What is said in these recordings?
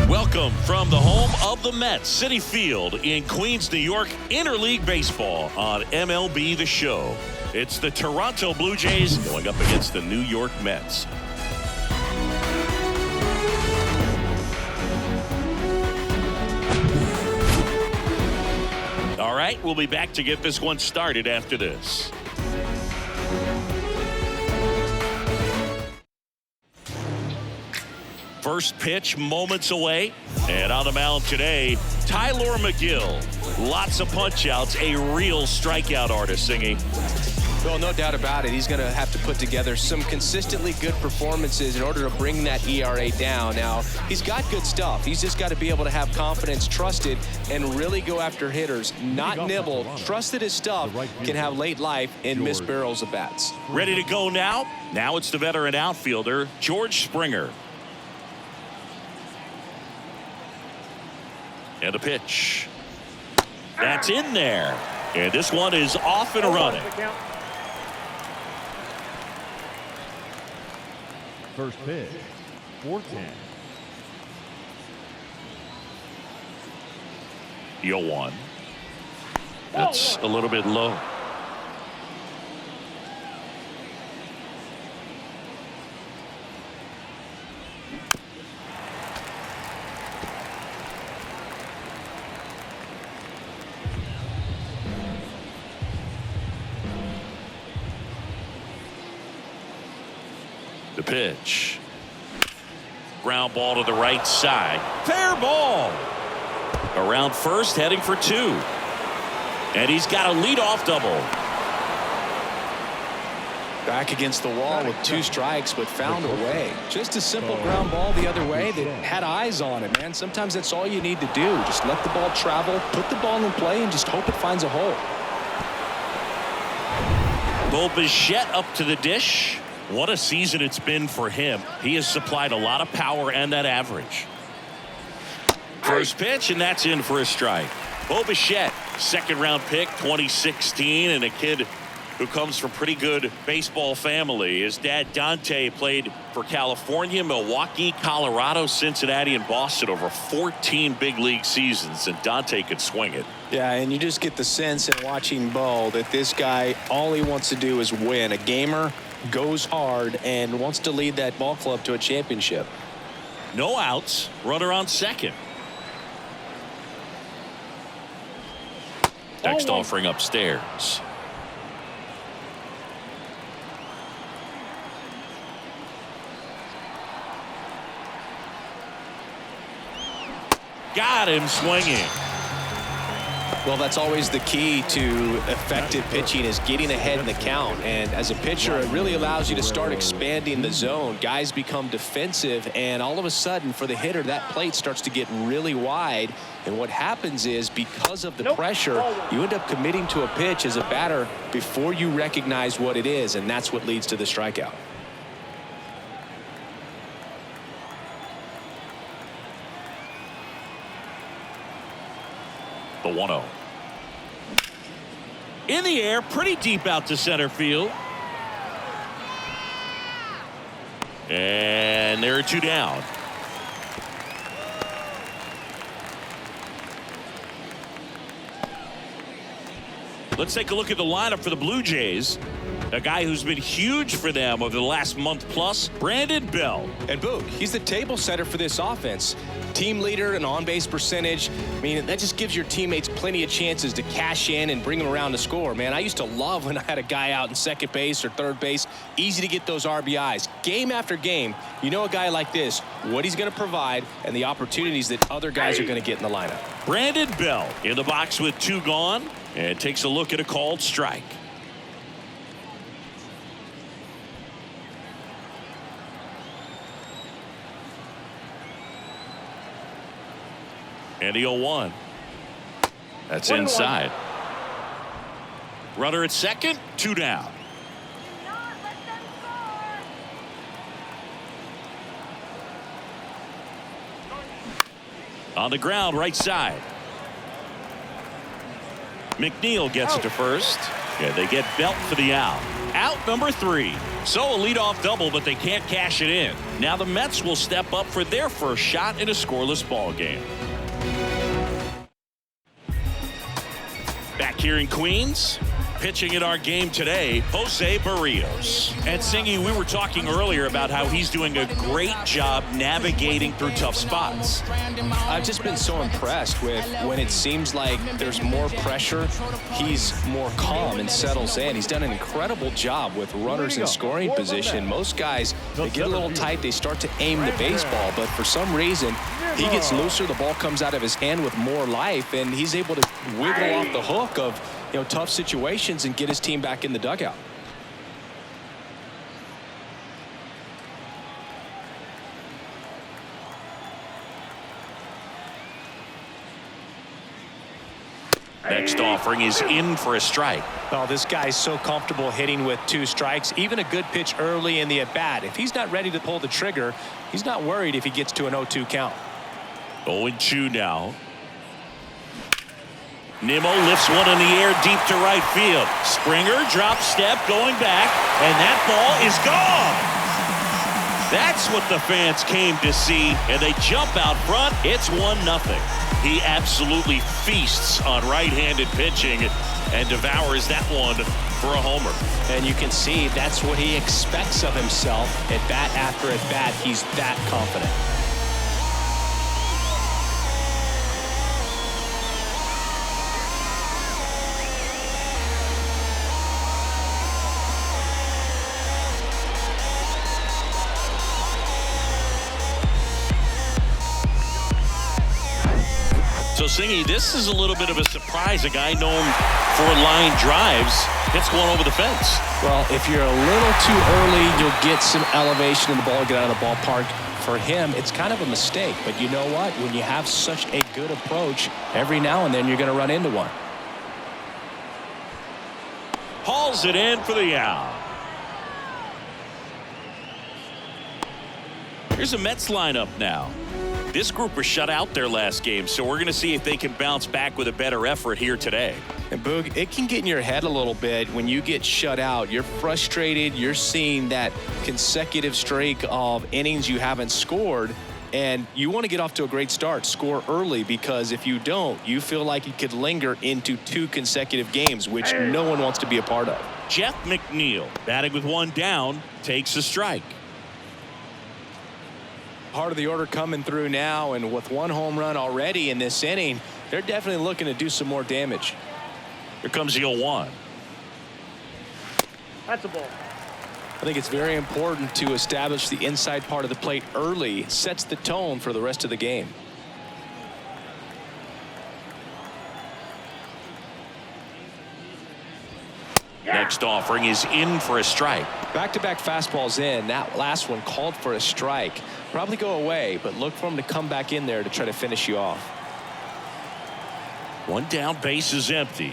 Welcome from the home of the Mets, Citi Field in Queens, New York, Interleague Baseball on MLB The Show. It's the Toronto Blue Jays going up against the New York Mets. All right, we'll be back to get this one started after this. First pitch moments away, and on the mound today, Tylor Megill. Lots of punch outs, a real strikeout artist singing. Well, no doubt about it. He's going to have to put together some consistently good performances in order to bring that ERA down. Now, he's got good stuff. He's just got to be able to have confidence, trust it, and really go after hitters, not nibble. Trust that his stuff can have late life and miss barrels of bats. Ready to go now? Now it's the veteran outfielder, George Springer. And a pitch. That's in there. And this one is off and running. First pitch, 4-10. 0-1. That's a little bit low. The pitch. Ground ball to the right side. Fair ball. Around first, heading for two. And he's got a leadoff double. Back against the wall with 2 strikes, but found a way. Just a simple ground ball the other way that had eyes on it, man. Sometimes that's all you need to do. Just let the ball travel, put the ball in play, and just hope it finds a hole. Bichette up to the dish. What a season it's been for him. He has supplied a lot of power and that average. First pitch, and that's in for a strike. Bichette, second-round pick, 2016, and a kid who comes from pretty good baseball family. His dad, Dante, played for California, Milwaukee, Colorado, Cincinnati, and Boston over 14 big league seasons, and Dante could swing it. Yeah, and you just get the sense in watching Bo that this guy, all he wants to do is win. A gamer, goes hard, and wants to lead that ball club to a championship. No outs, runner on second. Next offering upstairs. Got him swinging. Well, that's always the key to effective pitching, is getting ahead in the count. And as a pitcher, it really allows you to start expanding the zone. Guys become defensive, and all of a sudden, for the hitter, that plate starts to get really wide. And what happens is, because of the pressure, you end up committing to a pitch as a batter before you recognize what it is, and that's what leads to the strikeout. The 1-0. In the air, pretty deep out to center field. And there are 2 down. Let's take a look at the lineup for the Blue Jays. A guy who's been huge for them over the last month plus, Brandon Bell. And Boog, he's the table setter for this offense. Team leader and on-base percentage. I mean, that just gives your teammates plenty of chances to cash in and bring them around to score. Man, I used to love when I had a guy out in second base or third base. Easy to get those RBIs. Game after game, you know a guy like this, what he's going to provide and the opportunities that other guys are going to get in the lineup. Brandon Bell in the box with 2 gone and takes a look at a called strike. And the 0-1. That's inside. Runner at second, 2 down. On the ground, right side. McNeil gets it to first. Yeah, they get Belt for the out. Out number 3. So a leadoff double, but they can't cash it in. Now the Mets will step up for their first shot in a scoreless ball game. Back here in Queens, pitching in our game today, Jose Berrios. And Singy, we were talking earlier about how he's doing a great job navigating through tough spots. I've just been so impressed with when it seems like there's more pressure, he's more calm and settles in. He's done an incredible job with runners in scoring position. Most guys, they get a little tight, they start to aim the baseball, but for some reason, he gets looser, the ball comes out of his hand with more life, and he's able to wiggle off the hook of tough situations and get his team back in the dugout. Next offering is in for a strike. Well, this guy's so comfortable hitting with 2 strikes. Even a good pitch early in the at-bat. If he's not ready to pull the trigger, he's not worried if he gets to an 0-2 count. 0-2 now. Nimmo lifts one in the air deep to right field. Springer drop step going back, and that ball is gone. That's what the fans came to see, and they jump out front. It's 1-0. He absolutely feasts on right-handed pitching and devours that one for a homer. And you can see that's what he expects of himself at bat after at bat. He's that confident. So, Singy, this is a little bit of a surprise. A guy known for line drives hits one over the fence. Well, if you're a little too early, you'll get some elevation in the ball, get out of the ballpark. For him, it's kind of a mistake. But you know what? When you have such a good approach, every now and then you're going to run into one. Hauls it in for the out. Here's a Mets lineup now. This group was shut out their last game, so we're going to see if they can bounce back with a better effort here today. And Boog, it can get in your head a little bit when you get shut out. You're frustrated. You're seeing that consecutive streak of innings you haven't scored, and you want to get off to a great start, score early, because if you don't, you feel like it could linger into 2 consecutive games, which no one wants to be a part of. Jeff McNeil, batting with 1 down, takes a strike. Part of the order coming through now, and with 1 home run already in this inning, they're definitely looking to do some more damage. Here comes the 0-1. That's a ball. I think it's very important to establish the inside part of the plate early. Sets the tone for the rest of the game. Next offering is in for a strike. Back-to-back fastballs in. That last one called for a strike. Probably go away, but look for him to come back in there to try to finish you off. 1 down, base is empty.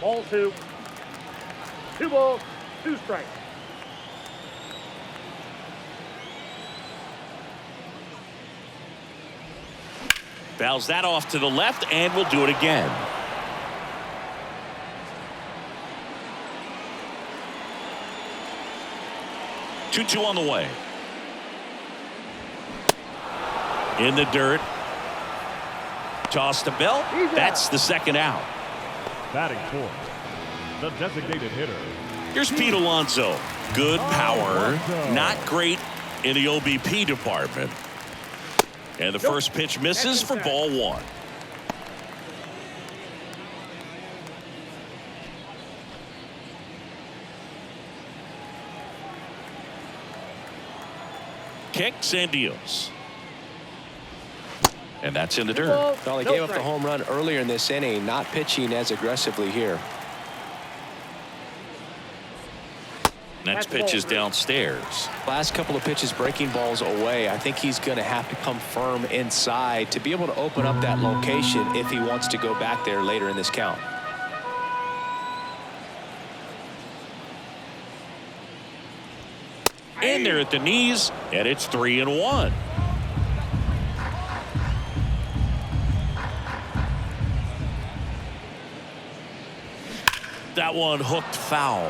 Ball 2. 2 balls, 2 strikes. Fouls that off to the left, and will do it again. Two on the way. In the dirt. Toss to Bell. That's the 2nd out. Batting fourth, the designated hitter. Here's Pete Alonso. Good power. Not great in the OBP department. And the first pitch misses for ball 1. Kicks and deals. And that's in the dirt. Well, he gave up the home run earlier in this inning, not pitching as aggressively here. Next pitch is downstairs. Last couple of pitches breaking balls away. I think he's going to have to come firm inside to be able to open up that location if he wants to go back there later in this count. In there at the knees, and it's 3-1. that one hooked foul.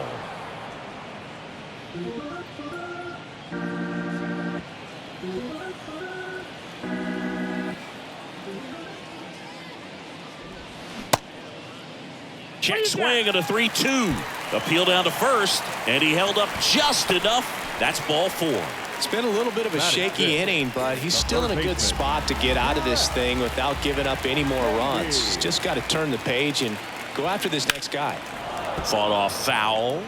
Check swing at a 3-2. Appeal down to first, and he held up just enough. That's ball 4. It's been a little bit of a shaky inning, but he's still in a good spot to get out of this thing without giving up any more runs. He's just got to turn the page and go after this next guy. Fought off foul.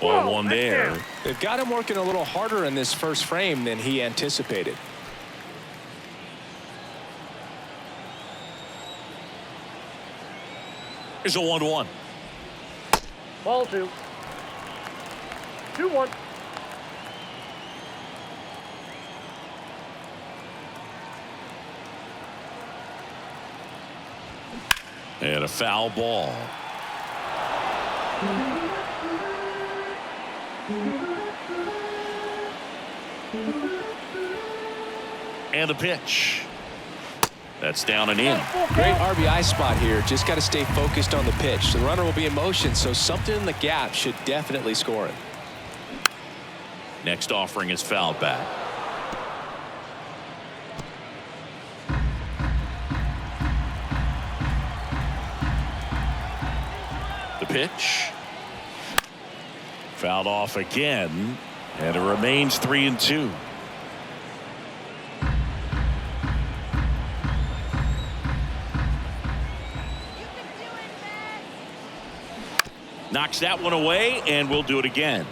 Ball 1 there. They've got him working a little harder in this first frame than he anticipated. Here's a 1-1. Ball 2. 2-1. And a foul ball. And a pitch. That's down and in. Great RBI spot here. Just got to stay focused on the pitch. The runner will be in motion, so something in the gap should definitely score it. Next offering is fouled back. The pitch. Fouled off again, and it remains 3-2. Knocks that one away, and we'll do it again.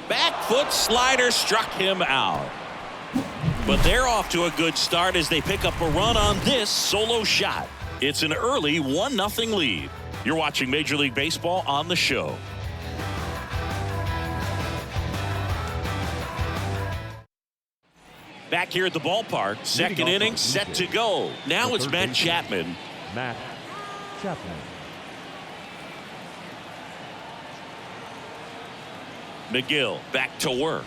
Back foot slider struck him out. But they're off to a good start as they pick up a run on this solo shot. It's an early 1-0 lead. You're watching Major League Baseball on the show. Back here at the ballpark, second inning set to go. Now it's Matt Chapman. Matt Chapman. Megill back to work.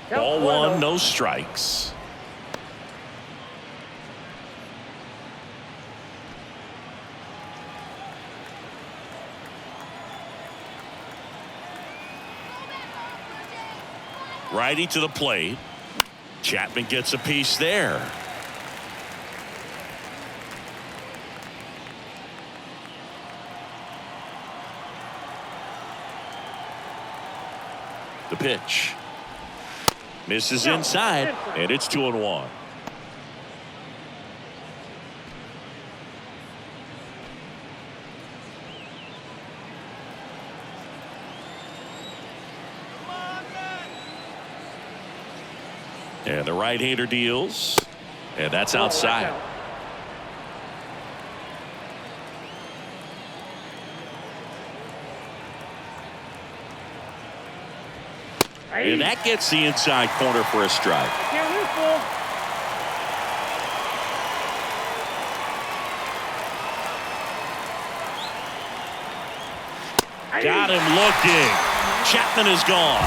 Ball 1, no strikes. Righty to the plate. Chapman gets a piece there. The pitch. Misses inside, and it's 2-1. And the right-hander deals, and that's outside. And that gets the inside corner for a strike. Got him looking. Chapman is gone.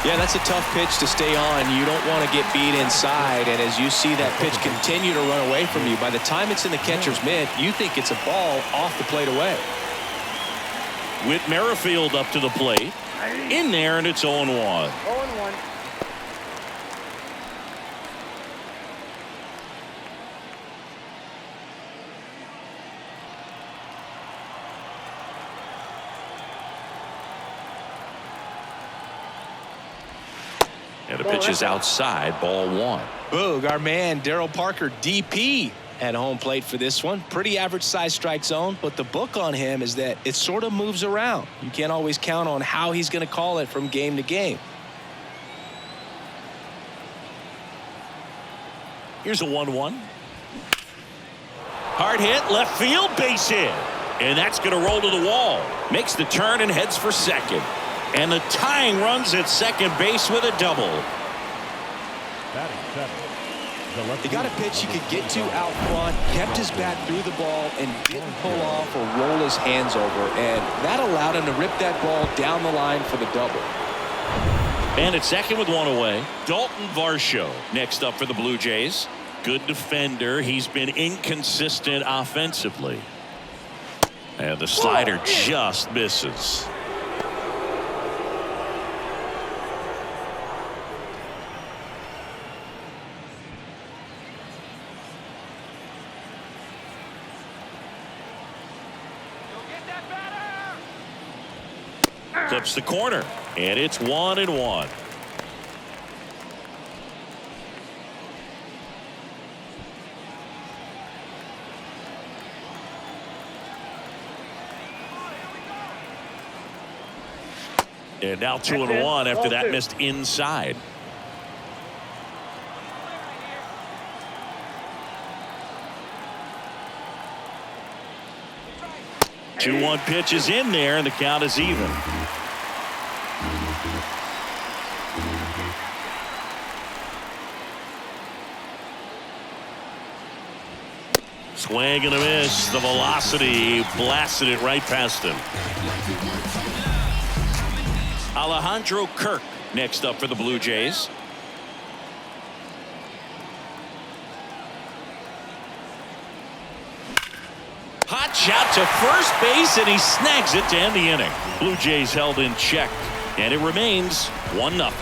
Yeah, that's a tough pitch to stay on. You don't want to get beat inside, and as you see that pitch continue to run away from you, by the time it's in the catcher's mitt, you think it's a ball off the plate away. Whit Merrifield up to the plate. In there, and it's 0-1. 0-1. And the pitch is outside, ball 1. Boog, our man Daryl Parker, DP, at home plate for this one. Pretty average size strike zone, but the book on him is that it sort of moves around. You can't always count on how he's going to call it from game to game. Here's a 1-1. Hard hit, left field, base hit. And that's going to roll to the wall. Makes the turn and heads for second. And the tying runs at second base with a double. Batting seventh, the left He got a pitch he could get to out front, kept his bat through the ball, and didn't pull off or roll his hands over. And that allowed him to rip that ball down the line for the double. And at second with one away, Dalton Varsho next up for the Blue Jays. Good defender. He's been inconsistent offensively. And the slider just misses. Clips the corner, and it's 1-1. And now 2-1 after that missed inside. Two-one pitch is in there, and the count is even. Swing and a miss. The velocity blasted it right past him. Alejandro Kirk next up for the Blue Jays. Hot shot to first base, and he snags it to end the inning. Blue Jays held in check, and it remains 1-0.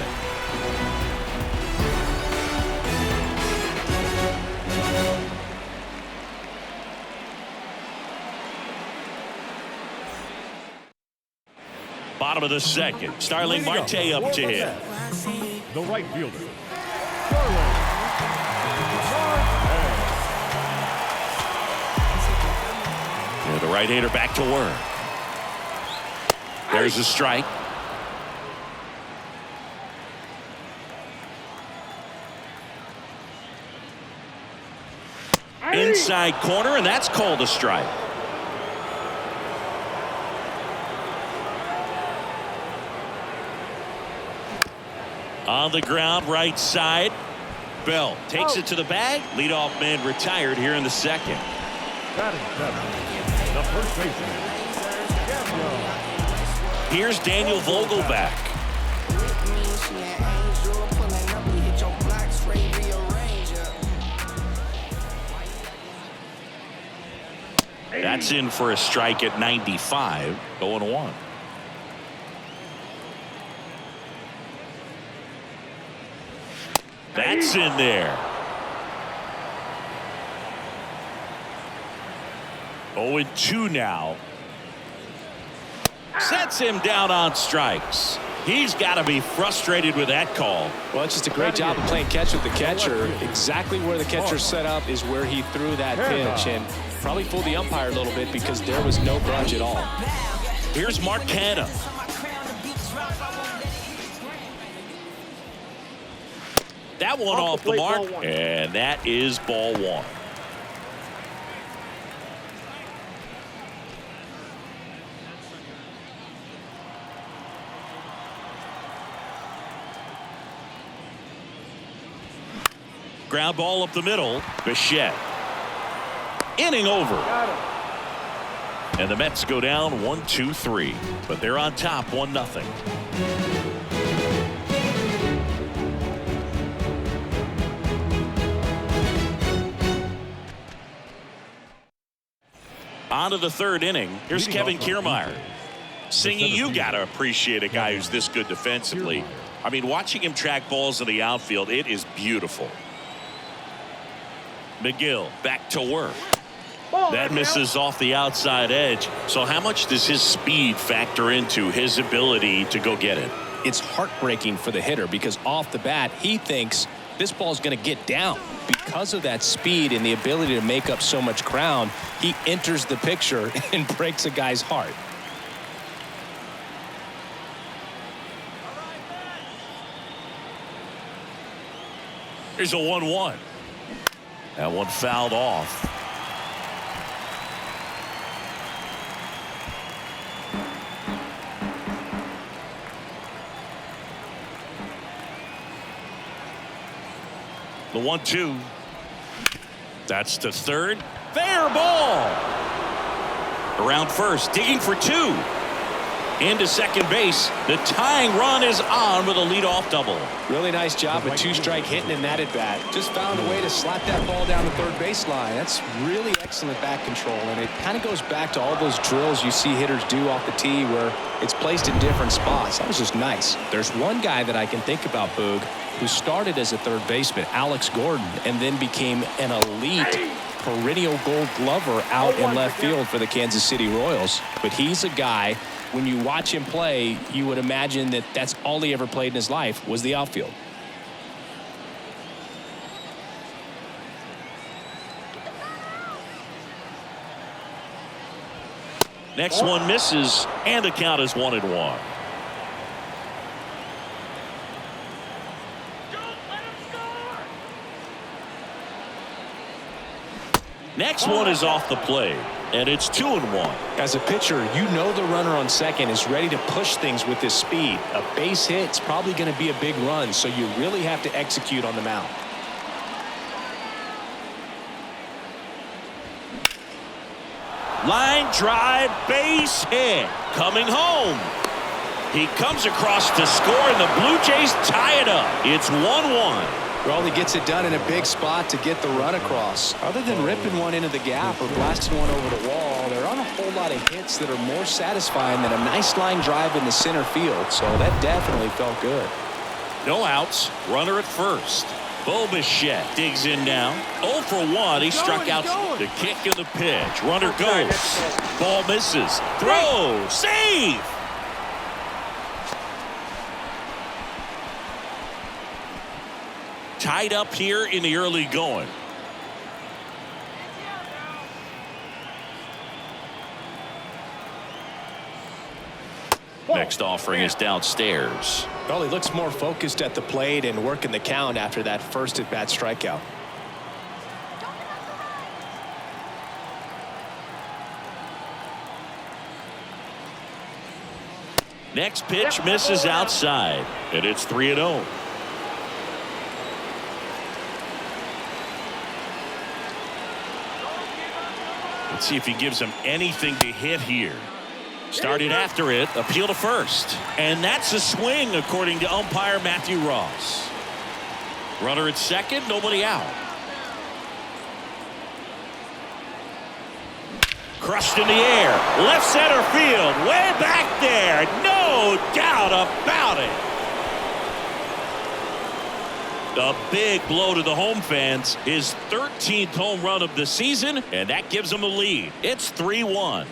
Bottom of the second. Starling Marte up to hit. The right fielder. And the right-hander back to work. There's a strike. Inside corner, and that's called a strike. On the ground, right side. Bell takes it to the bag. Leadoff man retired here in the second. Batting seventh, the first baseman. Here's Daniel Vogelback. That's in for a strike at 95. 0-1. That's in there. 0-2 now. Sets him down on strikes. He's got to be frustrated with that call. Well, it's just a great job of playing catch with the catcher. Exactly where the catcher set up is where he threw that pitch, and probably fooled the umpire a little bit because there was no grudge at all. Here's Mark Canha. That one off the mark, and that is ball one. Ground ball up the middle. Bichette. Inning over. And the Mets go down 1-2-3. But they're on top 1-0. On to the third inning. Here's Kevin Kiermaier. Singy, you got to appreciate a guy who's this good defensively. I mean, watching him track balls in the outfield, it is beautiful. Megill back to work. That misses off the outside edge. So how much does his speed factor into his ability to go get it? It's heartbreaking for the hitter because off the bat, he thinks this ball's going to get down. Because of that speed and the ability to make up so much ground, he enters the picture and breaks a guy's heart. Here's a 1-1. That one fouled off. The 1-2. That's to third. Fair ball. Around first, digging for two. Into second base. The tying run is on with a leadoff double. Really nice job with two-strike hitting in that at bat. Just found a way to slap that ball down the third baseline. That's really excellent bat control, and it kind of goes back to all those drills you see hitters do off the tee where it's placed in different spots. That was just nice. There's one guy that I can think about, Boog, who started as a third baseman, Alex Gordon, and then became an elite perennial Gold Glover out in left field for the Kansas City Royals. But he's a guy, when you watch him play, you would imagine that that's all he ever played in his life was the outfield. Next one misses, and the count is 1-1. Next one is off the plate, and it's 2-1. As a pitcher, you know the runner on second is ready to push things with his speed. A base hit's probably going to be a big run, so you really have to execute on the mound. Line drive, base hit. Coming home. He comes across to score, and the Blue Jays tie it up. It's 1-1. Well, he gets it done in a big spot to get the run across. Other than ripping one into the gap or blasting one over the wall, there aren't a whole lot of hits that are more satisfying than a nice line drive in the center field. So that definitely felt good. No outs. Runner at first. Bichette digs in now. 0 for 1. He struck out the kick and the pitch. Runner goes. Ball misses. Throw. Save. Tied up here in the early going. Next offering is downstairs. Well, he looks more focused at the plate and working the count after that first at-bat strikeout. Next pitch misses outside, and it's 3-0. Let's see if he gives him anything to hit here. Started after it, appeal to first. And that's a swing, according to umpire Matthew Ross. Runner at second, nobody out. Crushed in the air, left center field, way back there, no doubt about it. A big blow to the home fans, his 13th home run of the season, and that gives him a lead. It's 3-1.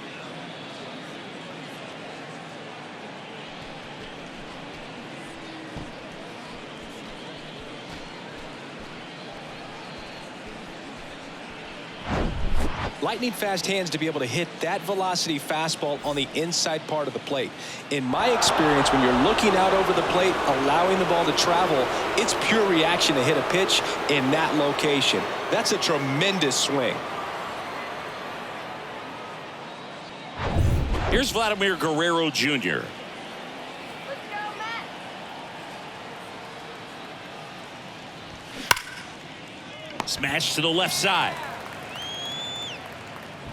Lightning fast hands to be able to hit that velocity fastball on the inside part of the plate. In my experience, when you're looking out over the plate, allowing the ball to travel, it's pure reaction to hit a pitch in that location. That's a tremendous swing. Here's Vladimir Guerrero Jr. Smash to the left side.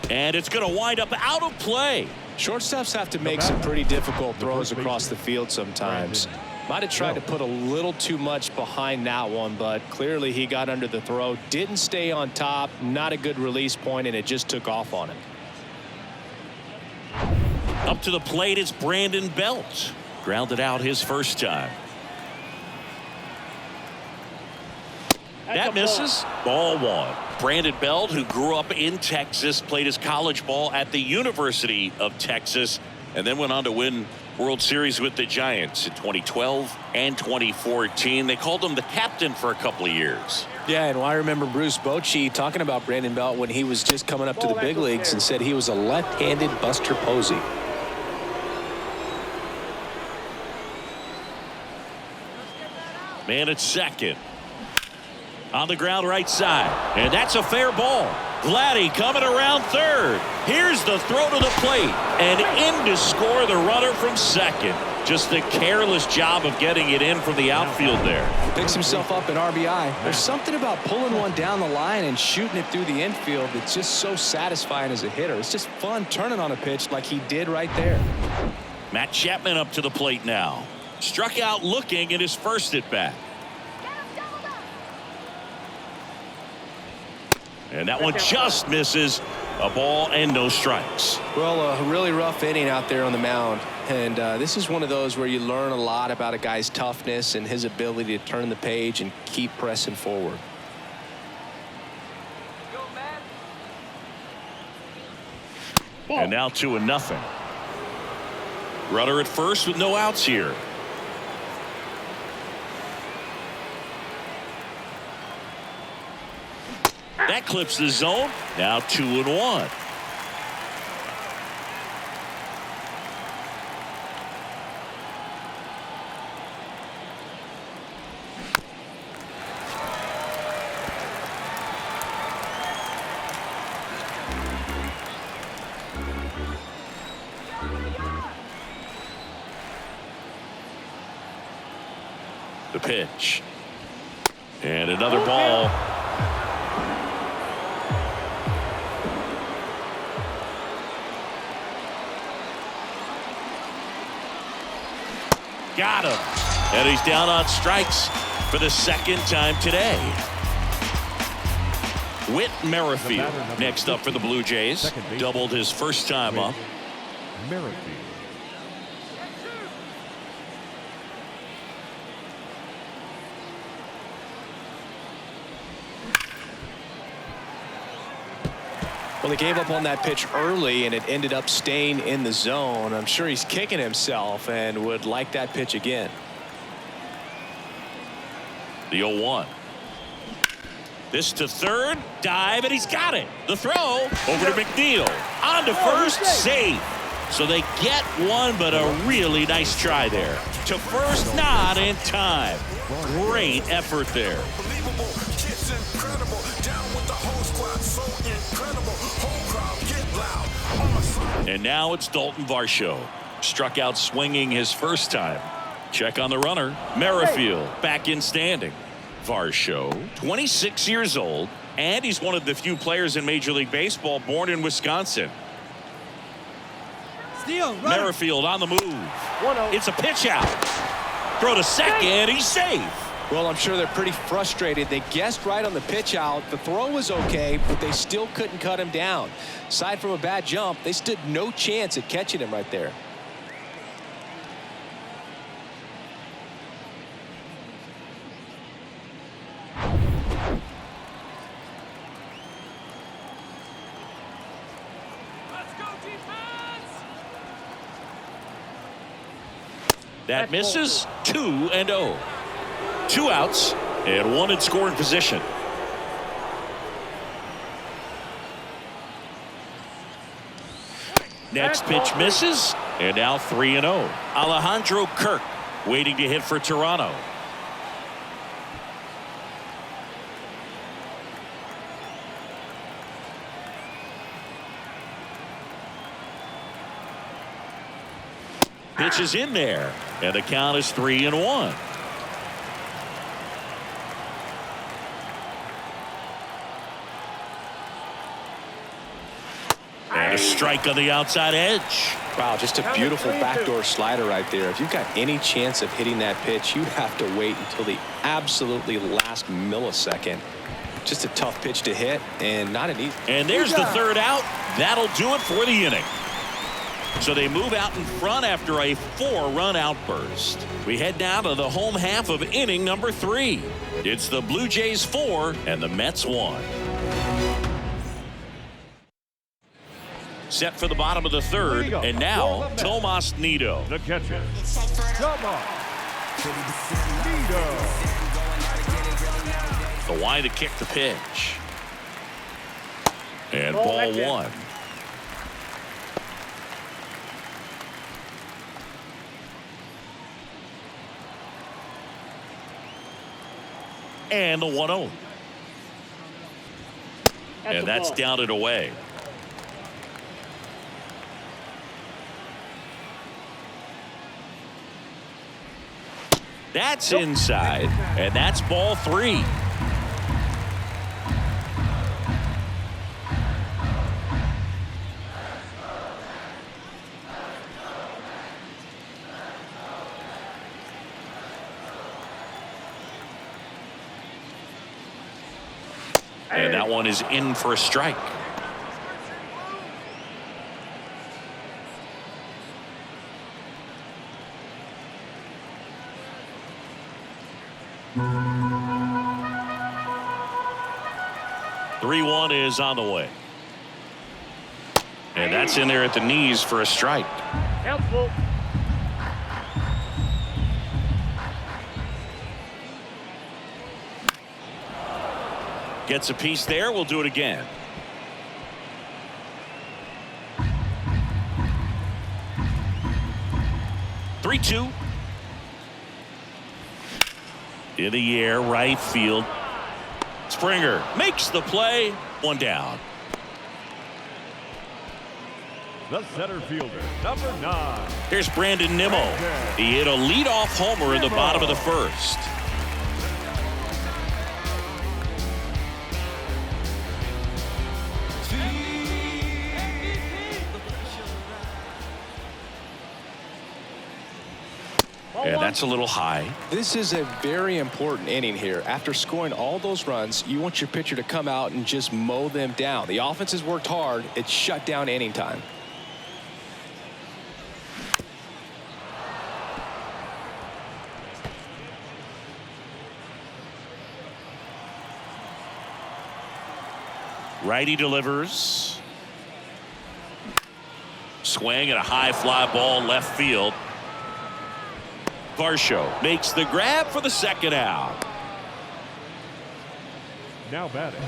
And it's going to wind up out of play. Shortstops have to make some pretty difficult throws across the field sometimes. Might have tried to put a little too much behind that one, but clearly he got under the throw, didn't stay on top, not a good release point, and it just took off on him. Up to the plate is Brandon Belt. Grounded out his first time. That misses. Ball one. Brandon Belt, who grew up in Texas, played his college ball at the University of Texas, and then went on to win World Series with the Giants in 2012 and 2014. They called him the captain for a couple of years. Yeah, and I remember Bruce Bochy talking about Brandon Belt when he was just coming up to the big leagues and said he was a left-handed Buster Posey. Man at second. On the ground right side. And that's a fair ball. Vladdy coming around third. Here's the throw to the plate. And in to score the runner from second. Just a careless job of getting it in from the outfield there. Picks himself up at RBI. There's something about pulling one down the line and shooting it through the infield that's just so satisfying as a hitter. It's just fun turning on a pitch like he did right there. Matt Chapman up to the plate now. Struck out looking in his first at bat. And that one just misses. A ball and no strikes. Well, a really rough inning out there on the mound. And this is one of those where you learn a lot about a guy's toughness and his ability to turn the page and keep pressing forward. And now 2-0. Runner at first with no outs here. That clips the zone. Now 2-1. The pitch. And another ball. Got him. And he's down on strikes for the second time today. Whit Merrifield next up for the Blue Jays. Doubled his first time up. Merrifield. Well, they gave up on that pitch early, and it ended up staying in the zone. I'm sure he's kicking himself and would like that pitch again. The 0-1. This to third. Dive, and he's got it. The throw over to Megill. On to first. Safe. So they get one, but a really nice try there. To first, not in time. Great effort there. And now it's Dalton Varsho. Struck out swinging his first time. Check on the runner. Merrifield back in standing. Varsho, 26 years old, and he's one of the few players in Major League Baseball born in Wisconsin. Merrifield on the move. 1-0. It's a pitch out. Throw to second. He's safe. Well, I'm sure they're pretty frustrated. They guessed right on the pitch out. The throw was okay, but they still couldn't cut him down. Aside from a bad jump, they stood no chance at catching him right there. That misses. 2-0. 2 outs and 1 in scoring position. Next pitch misses, and now 3-0. Alejandro Kirk waiting to hit for Toronto. Pitch is in there, and the count is 3-1. And a strike on the outside edge. Wow, just a beautiful backdoor slider right there. If you've got any chance of hitting that pitch, you have to wait until the absolutely last millisecond. Just a tough pitch to hit, and not an easy. And there's the third out. That'll do it for the inning. So they move out in front after a 4-run outburst. We head now to the home half of inning number 3. It's the Blue Jays 4 and the Mets 1. Set for the bottom of the third, and now Tomas Nido. The catcher, Tomas Nido. The wide to kick the pitch. And ball 1. And the 1-0. And that's down and away. That's inside, and that's ball 3. And that one is in for a strike. Three-one is on the way. And that's in there at the knees for a strike. Helpful. Gets a piece there. We'll do it again. Three-two. In the air, right field. Springer makes the play. One down. The center fielder, number 9. Here's Brandon Nimmo. He hit a leadoff homer in the bottom of the first. And that's a little high. This is a very important inning here. After scoring all those runs, you want your pitcher to come out and just mow them down. The offense has worked hard. It's shut down inning time. Righty delivers. Swing and a high fly ball left field. Berrios makes the grab for the second out. Now batting,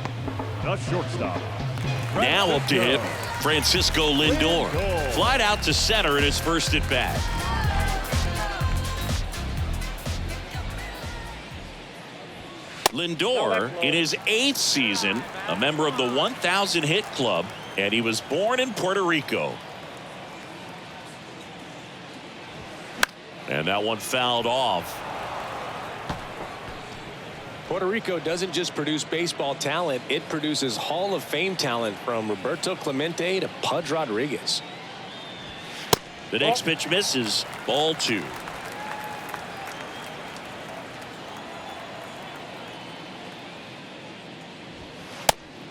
the shortstop. Now up to hit Francisco Lindor. Flied out to center in his first at bat. Lindor, in his 8th season, a member of the 1,000 hit club, and he was born in Puerto Rico. And that one fouled off. Puerto Rico doesn't just produce baseball talent, it produces Hall of Fame talent from Roberto Clemente to Pudge Rodriguez. The next pitch misses. Ball 2.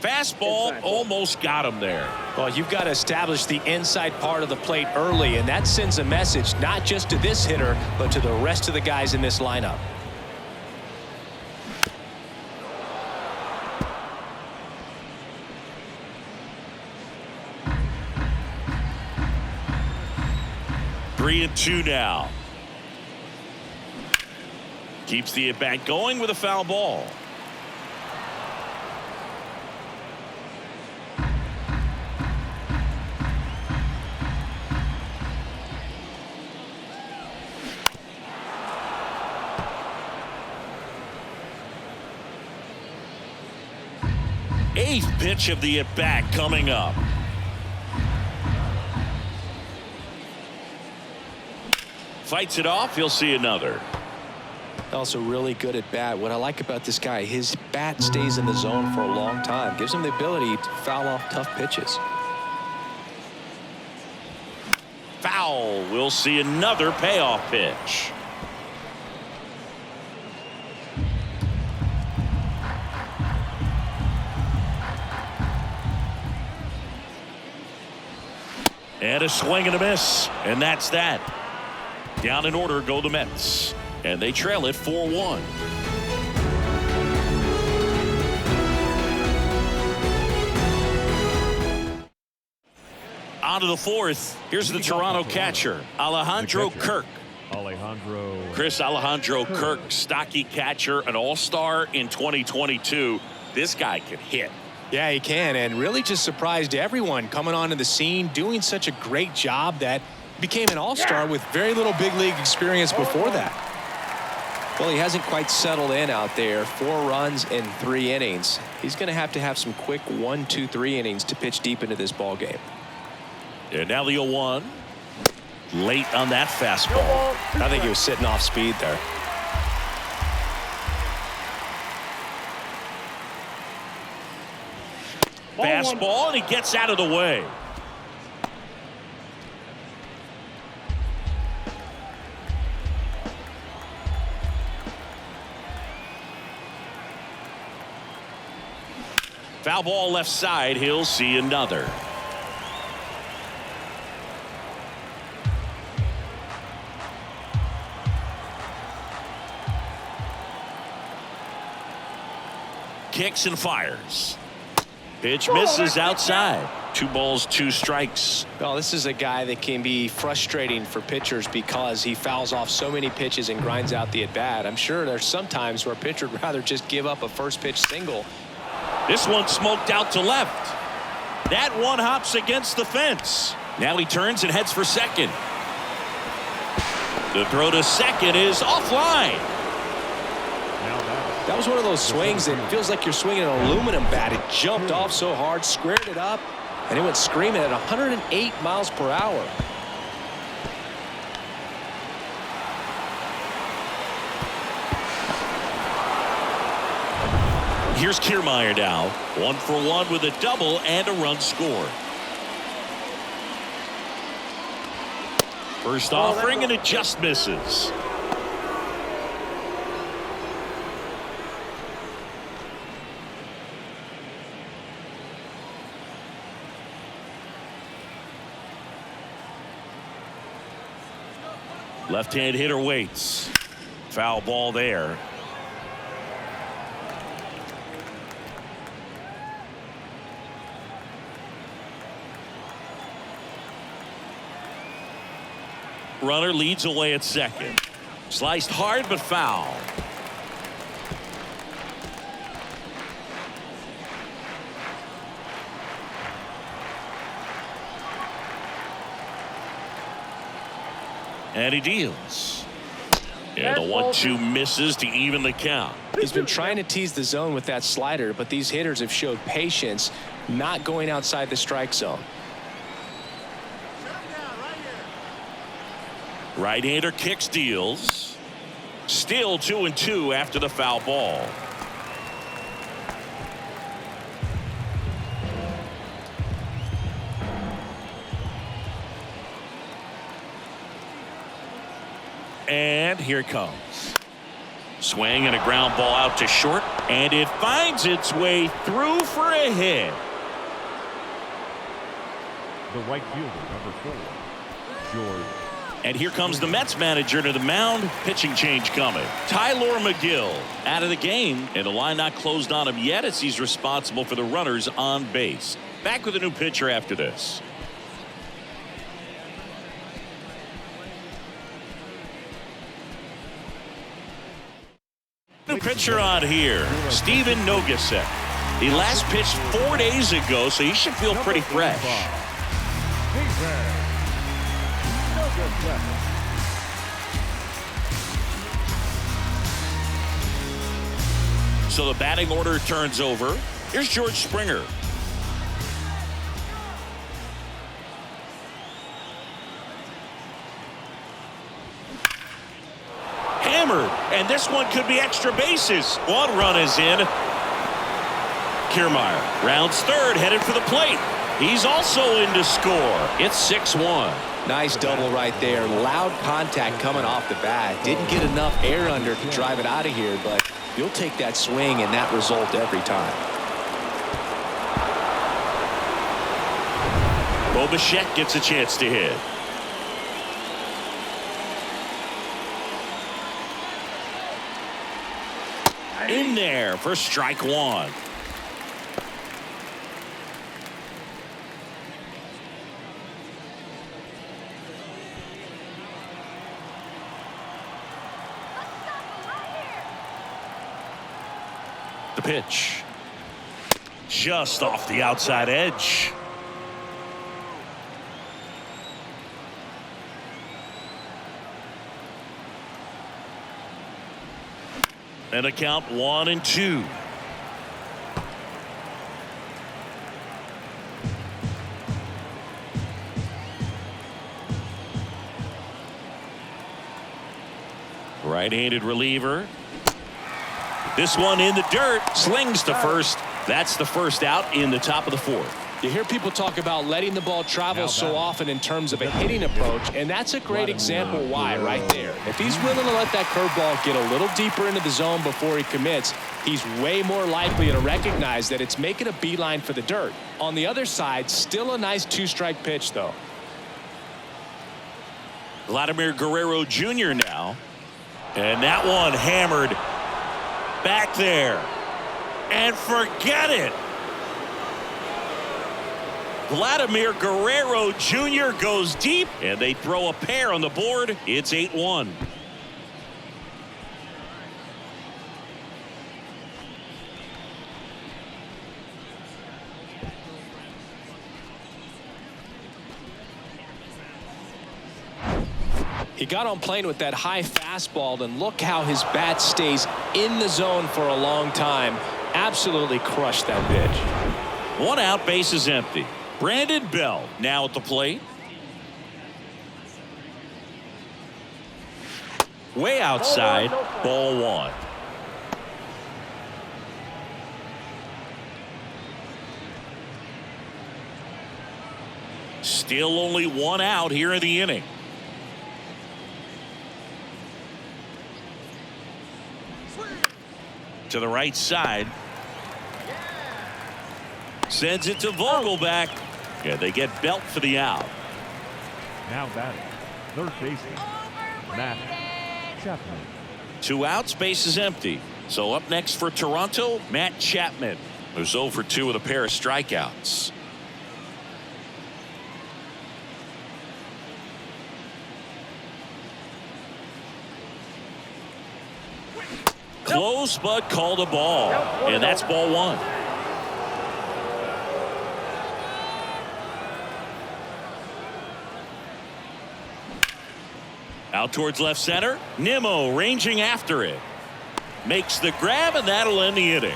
Fastball almost got him there. Well, you've got to establish the inside part of the plate early, and that sends a message not just to this hitter, but to the rest of the guys in this lineup. Three and 2 now. Keeps the at bat going with a foul ball. Eighth pitch of the at bat coming up. Fights it off. He'll see another. Also really good at bat. What I like about this guy, his bat stays in the zone for a long time. Gives him the ability to foul off tough pitches. Foul. We'll see another payoff pitch. And a swing and a miss. And that's that. Down in order go the Mets. And they trail it 4-1. On to the 4th. Here's the Toronto catcher, Alejandro Kirk. Chris Alejandro Kirk, stocky catcher, an all-star in 2022. This guy can hit. Yeah, he can, and really just surprised everyone coming onto the scene, doing such a great job that became an all-star with very little big league experience before that. Well, he hasn't quite settled in out there. 4 runs in 3 innings. He's going to have some quick 1, 2, 3 innings to pitch deep into this ball game. And now the 0-1. Late on that fastball. I think he was sitting off speed there. Fastball, and he gets out of the way. Foul ball left side. He'll see another. Kicks and fires. Pitch misses outside. 2 balls, 2 strikes. Well, this is a guy that can be frustrating for pitchers because he fouls off so many pitches and grinds out the at-bat. I'm sure there's some times where a pitcher would rather just give up a first pitch single. This one smoked out to left. That one hops against the fence. Now he turns and heads for second. The throw to second is offline. That was one of those swings that feels like you're swinging an aluminum bat. It jumped off so hard, squared it up, and it went screaming at 108 miles per hour. Here's Kiermaier now. 1 for 1 with a double and a run scored. First offering, and it just misses. Left-hand hitter waits. Foul ball there. Runner leads away at second. Sliced hard but foul. And he deals. And the 1-2 misses to even the count. He's been trying to tease the zone with that slider, but these hitters have showed patience, not going outside the strike zone. Right-hander kicks, deals. Still 2-2 after the foul ball. And here it comes. Swing and a ground ball out to short, and it finds its way through for a hit. The right fielder, number 4, George. And here comes the Mets manager to the mound. Pitching change coming. Tylor Megill out of the game, and the line not closed on him yet as he's responsible for the runners on base. Back with a new pitcher after this. New pitcher on here, Steven Nogasek. He last pitched 4 days ago, so he should feel pretty fresh. So the batting order turns over. Here's George Springer. Hammered, and this one could be extra bases. 1 run is in. Kiermaier rounds third, headed for the plate. He's also in to score. It's 6-1. Nice double right there. Loud contact coming off the bat. Didn't get enough air under to drive it out of here, but you'll take that swing and that result every time. Bo Bichette gets a chance to hit. In there for strike 1. The pitch. Just off the outside edge. And a count 1-2. Right-handed reliever. This one in the dirt. Slings to first. That's the first out in the top of the fourth. You hear people talk about letting the ball travel so often in terms of a hitting approach, and that's a great example why right there. If he's willing to let that curveball get a little deeper into the zone before he commits, he's way more likely to recognize that it's making a beeline for the dirt. On the other side, still a nice two-strike pitch, though. Vladimir Guerrero Jr. now. And that one hammered back there. And forget it. Vladimir Guerrero Jr. goes deep, and they throw a pair on the board. It's 8-1. He got on plane with that high fastball, and look how his bat stays in the zone for a long time. Absolutely crushed that pitch. 1 out, bases empty. Brandon Bell now at the plate. Way outside, ball 1. Still only 1 out here in the inning. To the right side. Sends it to Vogelback. Yeah, they get Belt for the out. Now batting, third baseman, Matt Chapman. 2 outs, base is empty. So up next for Toronto, Matt Chapman, who's 0 for 2 with a pair of strikeouts. Close, but called a ball. And that's ball 1. Out towards left center. Nimmo ranging after it. Makes the grab, and that'll end the inning.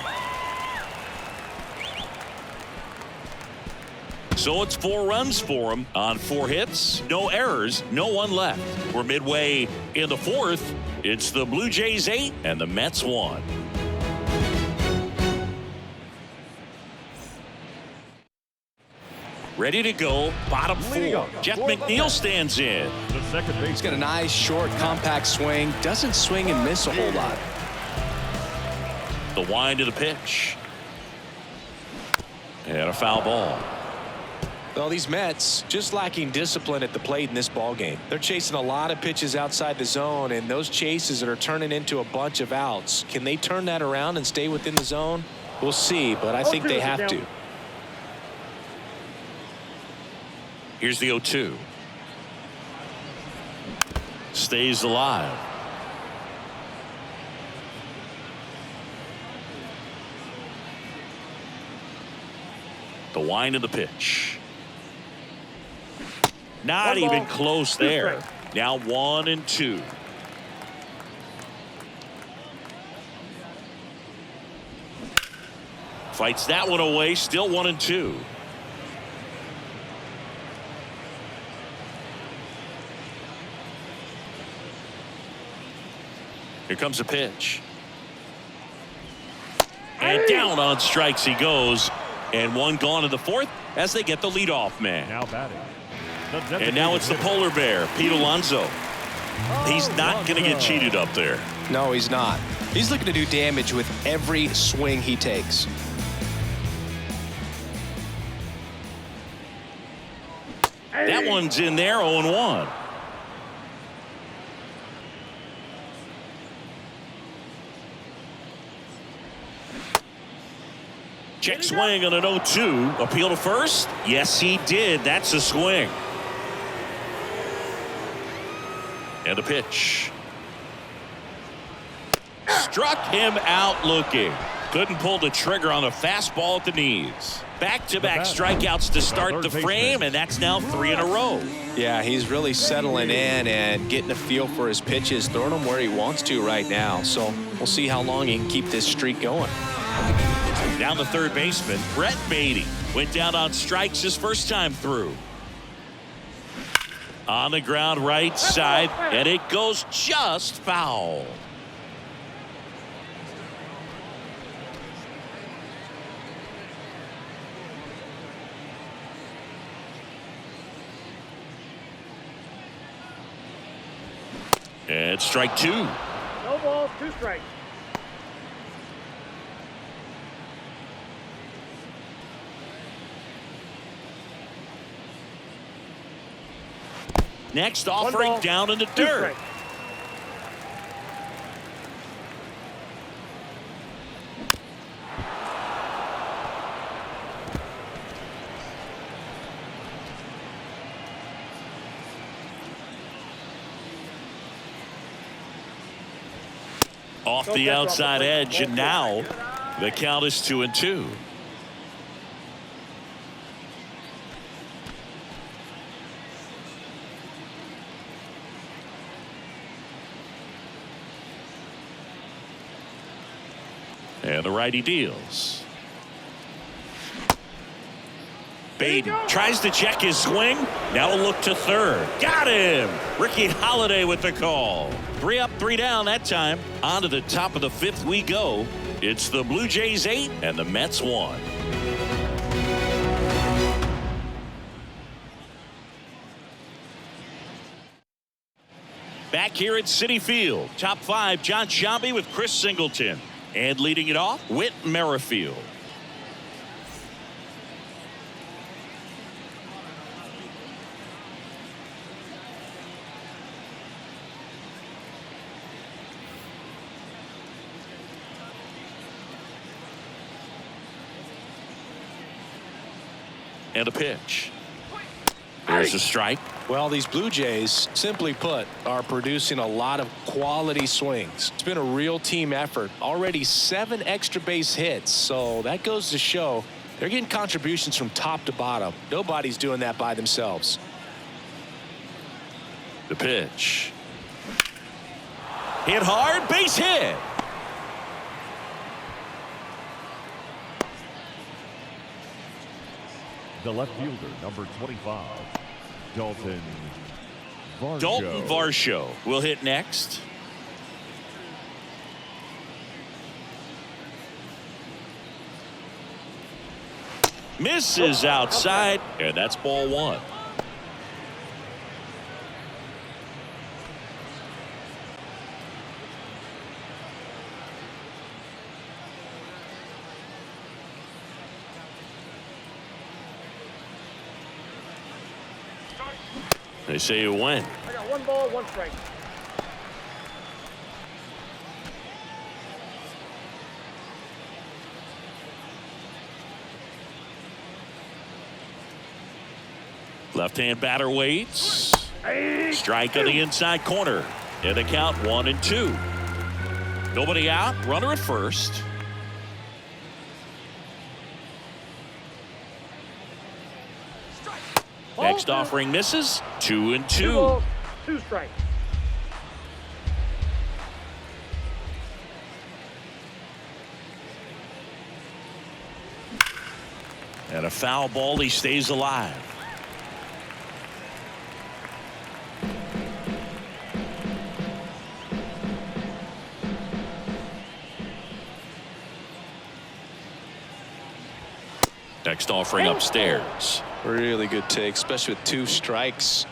So it's 4 runs for him on 4 hits. No errors, no one left. We're midway in the 4th. It's the Blue Jays 8 and the Mets 1. Ready to go, bottom 4. Jeff McNeil stands in. The second base. He's got a nice, short, compact swing. Doesn't swing and miss a whole lot. The wind of the pitch. And a foul ball. Well, these Mets just lacking discipline at the plate in this ball game. They're chasing a lot of pitches outside the zone, and those chases that are turning into a bunch of outs. Can they turn that around and stay within the zone? We'll see, but I think they have to. Here's the 0-2. Stays alive. The wind of the pitch. Not even close there. Now 1-2. Fights that one away. Still 1-2. Here comes a pitch. And down on strikes he goes. And 1 gone in the 4th as they get the leadoff man. Now batting. And now it's the polar bear, Pete Alonso. He's not going to get cheated up there. No, he's not. He's looking to do damage with every swing he takes. That one's in there, 0-1. Check swing on an 0-2. Appeal to first? Yes, he did. That's a swing. And the pitch. Struck him out looking. Couldn't pull the trigger on the fastball at the knees. Back-to-back strikeouts to start the frame, and that's now 3 in a row. Yeah, he's really settling in and getting a feel for his pitches, throwing them where he wants to right now. So We'll see how long he can keep this streak going. Down the third baseman, Brett Beatty went down on strikes his first time through. On the ground right side, and it goes just foul. And strike two. No balls, 2 strikes. Next 1 offering ball, down in the 2 dirt. strikes. Off the outside edge, and now the count is 2-2. And the righty deals. Baden tries to check his swing. Now a look to third. Got him. Ricky Holiday with the call. 3 up, 3 down that time. On to the top of the 5th we go. It's the Blue Jays 8 and the Mets 1. Back here at Citi Field. Top 5, John Sciambi with Chris Singleton. And leading it off, Whit Merrifield. And a pitch. There's a strike. Well, these Blue Jays, simply put, are producing a lot of quality swings. It's been a real team effort. Already 7 extra base hits, so that goes to show they're getting contributions from top to bottom. Nobody's doing that by themselves. The pitch. Hit hard, base hit. The left fielder, number 25, Dalton Varsho. Dalton Varsho will hit next. Misses outside, and that's ball 1. They say you win. I got 1 ball, 1 strike. Left-hand batter waits. Strike on the inside corner. And the count 1-2. Nobody out. Runner at first. Next offering misses. 2-2. 2 balls, 2 strikes. And a foul ball. He stays alive. Next offering upstairs. Really good take, especially with 2 strikes.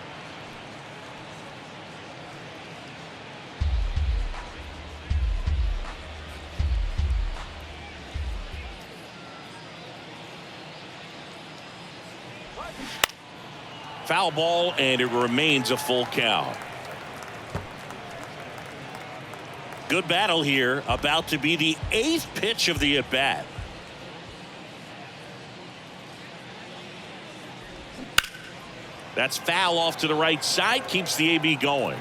Foul ball, and it remains a full count. Good battle here. About to be the 8th pitch of the at-bat. That's foul off to the right side. Keeps the AB going.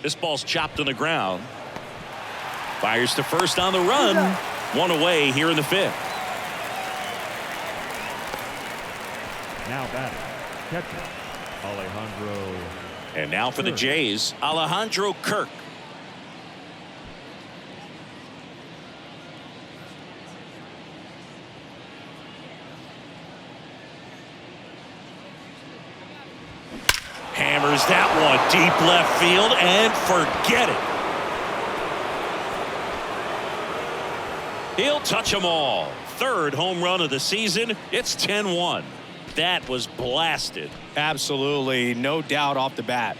This ball's chopped on the ground. Fires to first on the run. 1 away here in the 5th. Now batting, catcher, Alejandro. And now for the Jays, Alejandro Kirk. Hammers that one deep left field and forget it. He'll touch them all. Third home run of the season. It's 10-1. That was blasted. Absolutely, no doubt off the bat.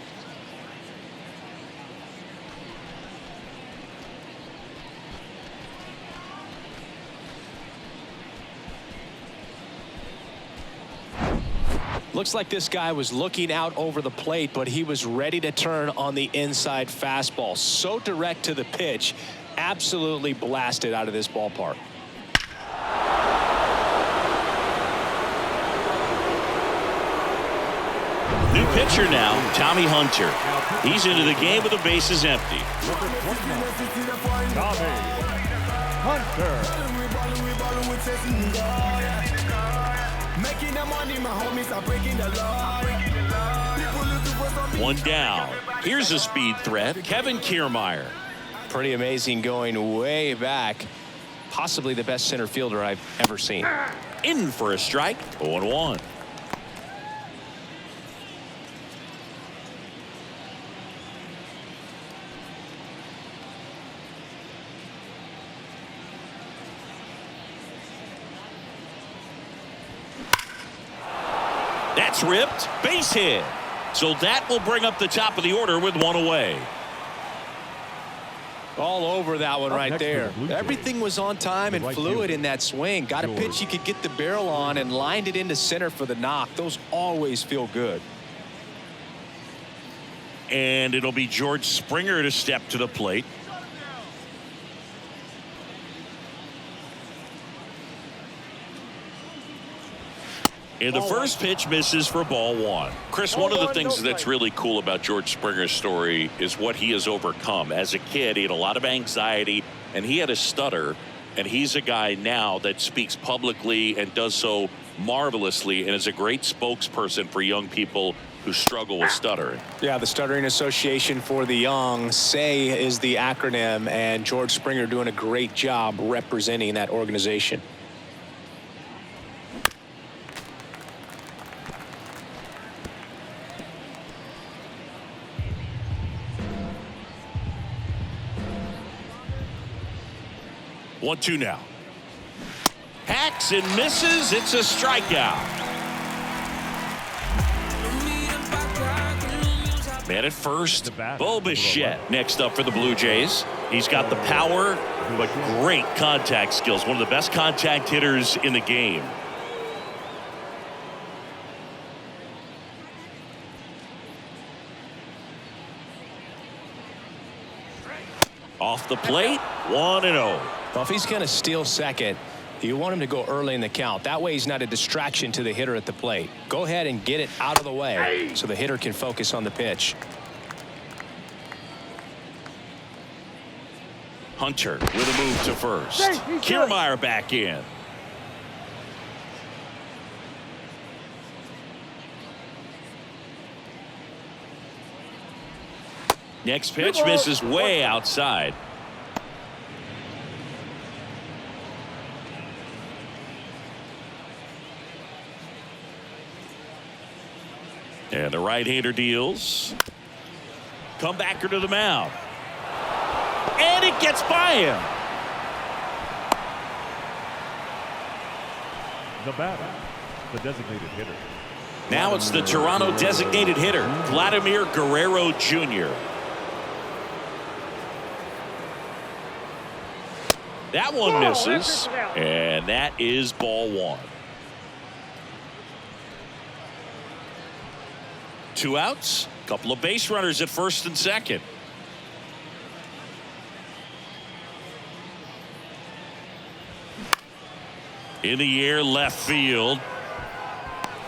Looks like this guy was looking out over the plate, but he was ready to turn on the inside fastball. So direct to the pitch, absolutely blasted out of this ballpark. New pitcher now, Tommy Hunter. He's into the game with the bases empty. Tommy Hunter. One down. Here's a speed threat, Kevin Kiermaier. Pretty amazing, going way back. Possibly the best center fielder I've ever seen. In for a strike, 0-1. That's ripped, base hit. So that will bring up the top of the order with one away. All over that one right there. Everything was on time and Right fluid fielder. in that swing. Got a pitch you could get the barrel on and lined it into center for the knock. Those always feel good. And it'll be George Springer to step to the plate. And the first pitch misses for ball one. Chris, one of the things that's really cool about George Springer's story is what he has overcome. As a kid, he had a lot of anxiety, and he had a stutter. And he's a guy now that speaks publicly and does so marvelously and is a great spokesperson for young people who struggle with stuttering. Yeah, the Stuttering Association for the Young, SAY is the acronym, and George Springer doing a great job representing that organization. One-two now. Hacks and misses. It's a strikeout. Man at first, Bo Bichette next up for the Blue Jays. He's got the power, but great contact skills. One of the best contact hitters in the game. Off the plate, 1-0. Well, if he's going to steal second, you want him to go early in the count. That way he's not a distraction to the hitter at the plate. Go ahead and get it out of the way so the hitter can focus on the pitch. Hunter with a move to first. Kiermaier back in. Next pitch misses way outside. And the right-hander deals. Comebacker to the mound. And it gets by him. The batter, the designated hitter. Now it's the Toronto designated hitter, Vladimir Guerrero Jr. That one misses, and that is ball one. 2 outs, couple of base runners at first and second. In the air, left field.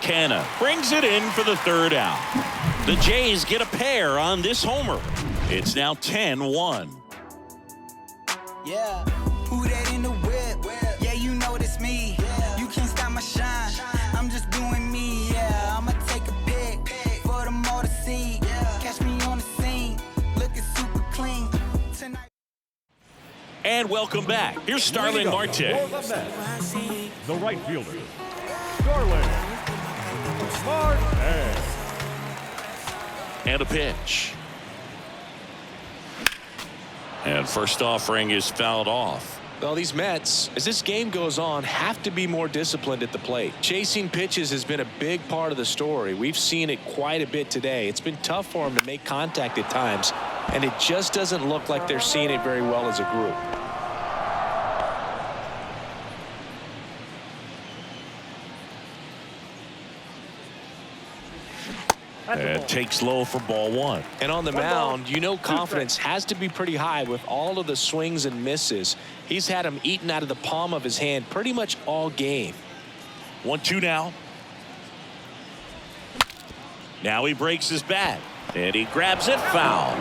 Canna brings it in for the third out. The Jays get a pair on this homer. It's now 10-1. Yeah, who that in the whip? Yeah, you know it's me. You can't stop my shine. I'm just doing me. And welcome back. Here's Starling Marte. The right fielder, Starling Marte. And a pitch. And first offering is fouled off. Well, these Mets, as this game goes on, have to be more disciplined at the plate. Chasing pitches has been a big part of the story. We've seen it quite a bit today. It's been tough for them to make contact at times, and it just doesn't look like they're seeing it very well as a group. And takes low for ball one. And on the mound, you know confidence has to be pretty high with all of the swings and misses. He's had them eaten out of the palm of his hand pretty much all game. 1-2 now. Now he breaks his bat. And he grabs it foul.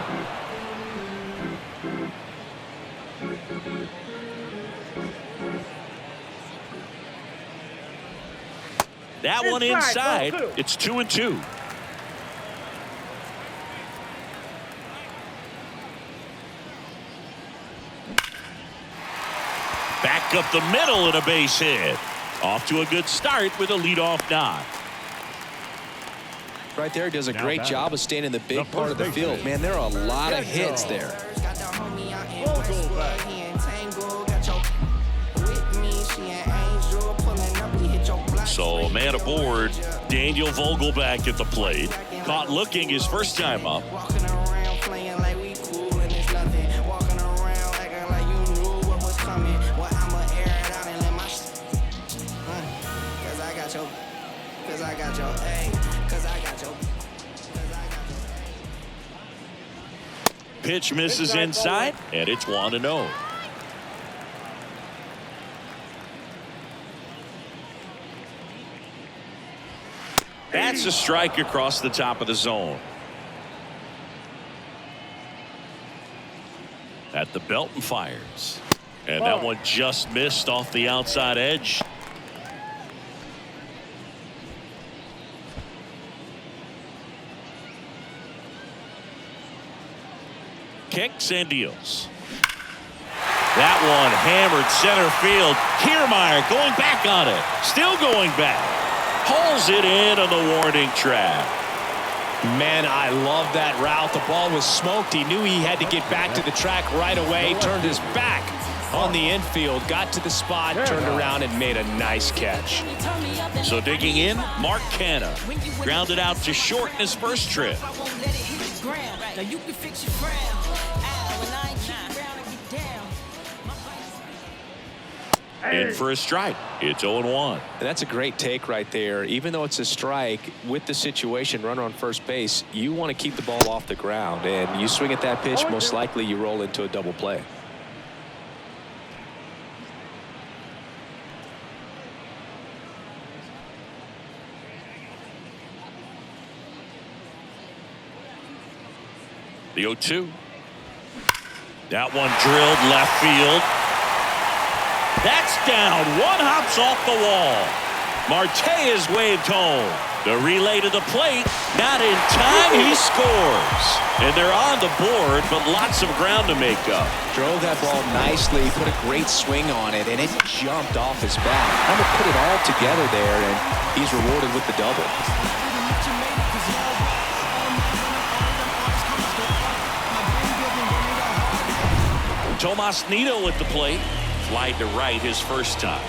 That one inside. It's 2-2. Back up the middle and a base hit. Off to a good start with a leadoff knock. Right there, does a great job of staying in the big part of the field. Man, there are a lot of hits there. So a man aboard, Daniel Vogelback at the plate. Caught looking his first time up. Pitch misses inside, and it's 1-0. That's a strike across the top of the zone. At the belt and fires. And that one just missed off the outside edge. Kicks and deals. That one hammered center field. Kiermaier going back on it. Still going back. Pulls it in on the warning track. Man, I love that route. The ball was smoked. He knew he had to get back to the track right away. Turned his back on the infield. Got to the spot. Turned around and made a nice catch. So digging in, Mark Canha. Grounded out to short in his first trip. In for a strike. It's 0-1. And that's a great take right there. Even though it's a strike, with the situation, runner on first base, you want to keep the ball off the ground. And you swing at that pitch, most likely you roll into a double play. The 0-2. That one drilled left field. That's down. One hops off the wall. Marte is waved home. The relay to the plate. Not in time. He scores. And they're on the board, but lots of ground to make up. Drove that ball nicely. Put a great swing on it, and it jumped off his bat. Kind of put it all together there, and he's rewarded with the double. Tomas Nido at the plate. Fly to right his first time.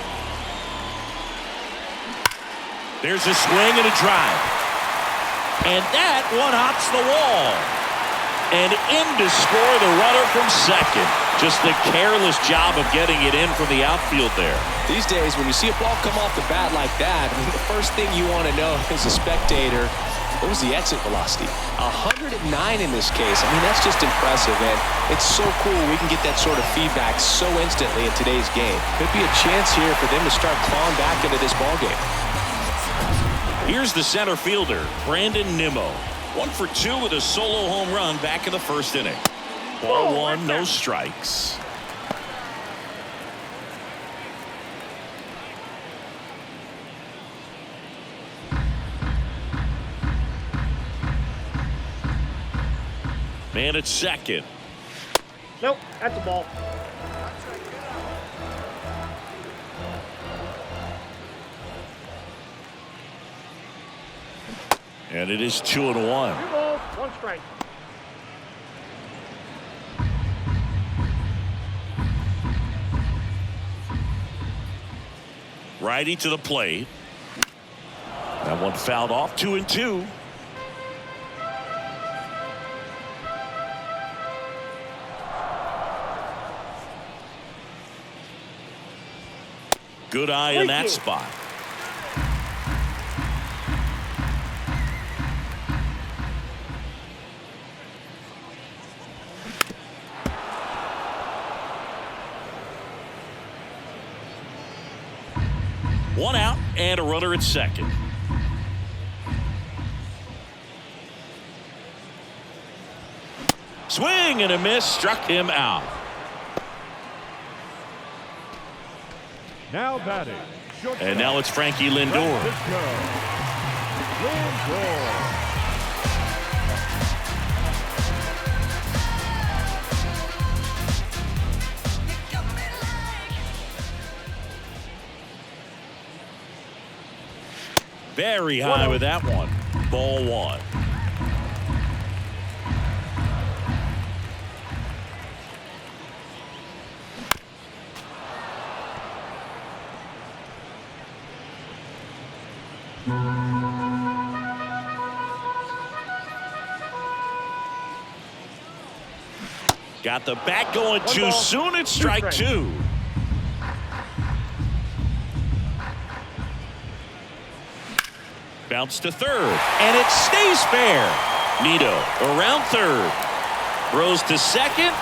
There's a swing and a drive. And that one hops the wall. And in to score the runner from second. Just a careless job of getting it in from the outfield there. These days, when you see a ball come off the bat like that, I mean, the first thing you want to know as a spectator, what was the exit velocity? 109 in this case. I mean, that's just impressive, and it's so cool we can get that sort of feedback so instantly in today's game. Could be a chance here for them to start clawing back into this ball game. Here's the center fielder, Brandon Nimmo. 1 for 2 with a solo home run back in the first inning. Ball one, no strikes. Man at second. Nope, that's a ball. And it is 2-1. 2 balls, 1 strike. Righty to the plate. That one fouled off. 2-2. Good eye in that spot. One out and a runner at second. Swing and a miss, struck him out. Now batting. And now it's Frankie Lindor. Very high with that one. Ball 1. Got the bat going too soon. It's strike 2. Bounce to third, and it stays fair. Nito around third, throws to second,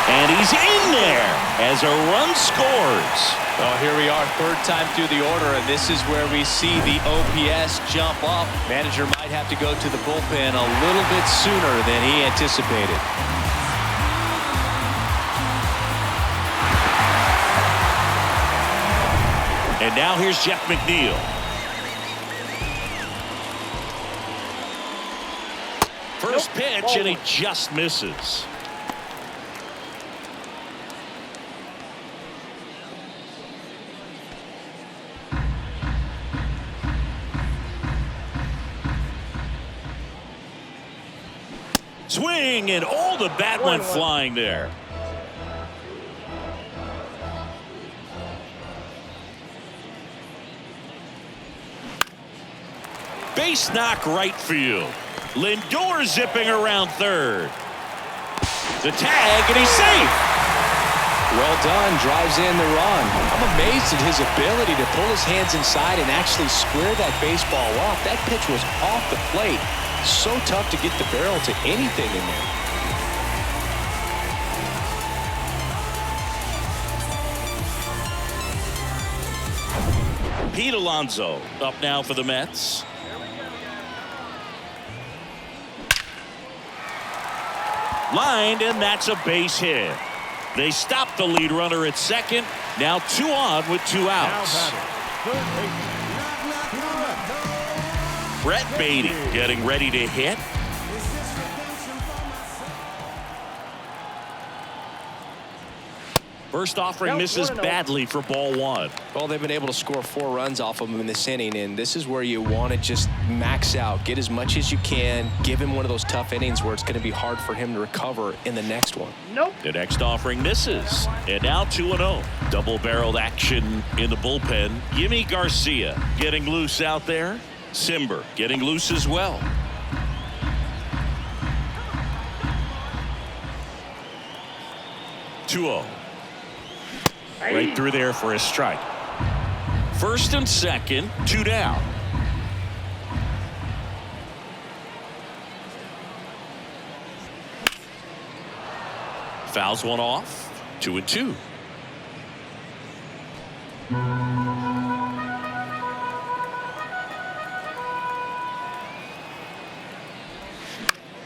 and he's in there as a run scores. Well, here we are, third time through the order, and this is where we see the OPS jump up. Manager might have to go to the bullpen a little bit sooner than he anticipated. And now here's Jeff McNeil. First pitch, and he just misses. Swing, and all the bat went flying there. Base knock right field. Lindor zipping around third. The tag, and he's safe. Well done, drives in the run. I'm amazed at his ability to pull his hands inside and actually square that baseball off. That pitch was off the plate. So tough to get the barrel to anything in there. Pete Alonso up now for the Mets. Lined, and that's a base hit. They stop the lead runner at second. Now 2 on with 2 outs. Brett Beatty getting ready to hit. First offering misses badly for ball 1. Well, they've been able to score 4 runs off of him in this inning, and this is where you want to just max out, get as much as you can, give him one of those tough innings where it's going to be hard for him to recover in the next one. The next offering misses, and now 2-0. Double-barreled action in the bullpen. Yimi Garcia getting loose out there. Simber getting loose as well. Right through there for a strike. First and second, 2 down. Fouls one off. 2-2.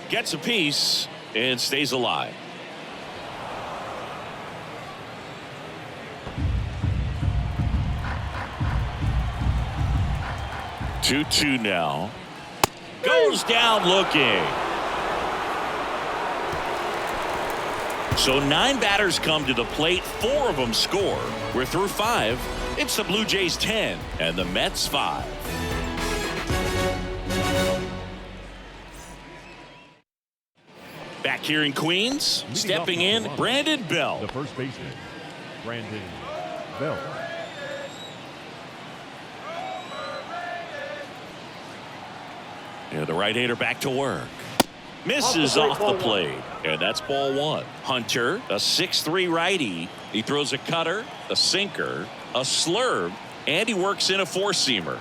Gets a piece and stays alive. 2-2 now. Goes down looking. So 9 batters come to the plate. 4 of them score. We're through 5. It's the Blue Jays 10 and the Mets 5. Back here in Queens, stepping in, Brandon Bell. The first baseman, Brandon Bell. Yeah, the right-hander back to work. Misses off the plate, and that's ball one. Hunter, a 6'3" righty. He throws a cutter, a sinker, a slurve, and he works in a four-seamer.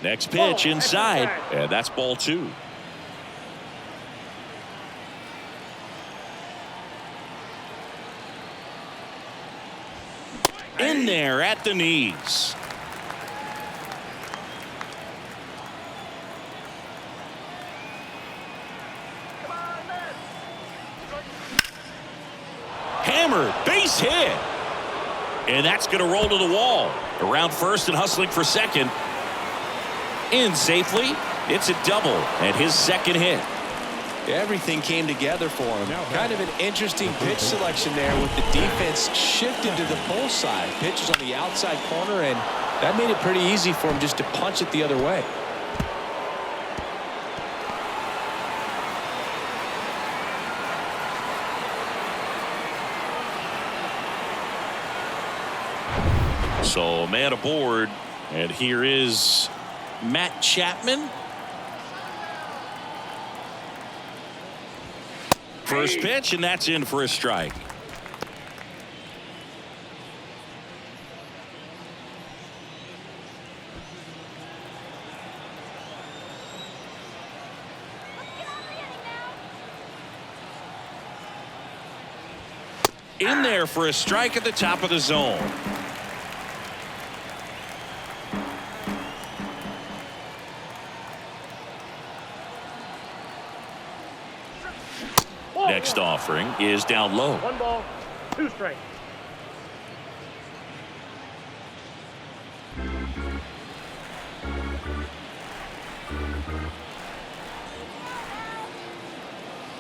Next pitch inside, and that's ball two. In there at the knees. Hammered, base hit. And that's going to roll to the wall. Around first and hustling for second. In safely. It's a double and his second hit. Everything came together for him. Kind of an interesting pitch selection there with the defense shifted to the pull side. Pitches on the outside corner, and that made it pretty easy for him just to punch it the other way. So man aboard, and here is Matt Chapman. First pitch, and that's in for a strike. In there for a strike at the top of the zone. Next offering is down low. 1 ball, 2 strikes.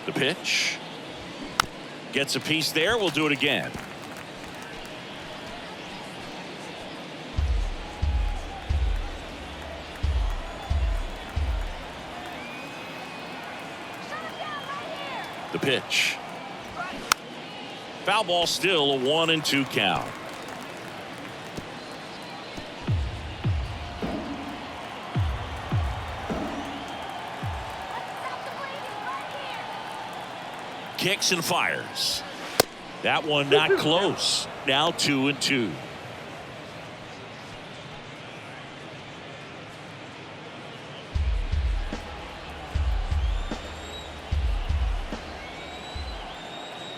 The pitch. Gets a piece there. We'll do it again. The pitch. Foul ball, still a 1-2 count. Kicks and fires. That one not close. Now 2-2.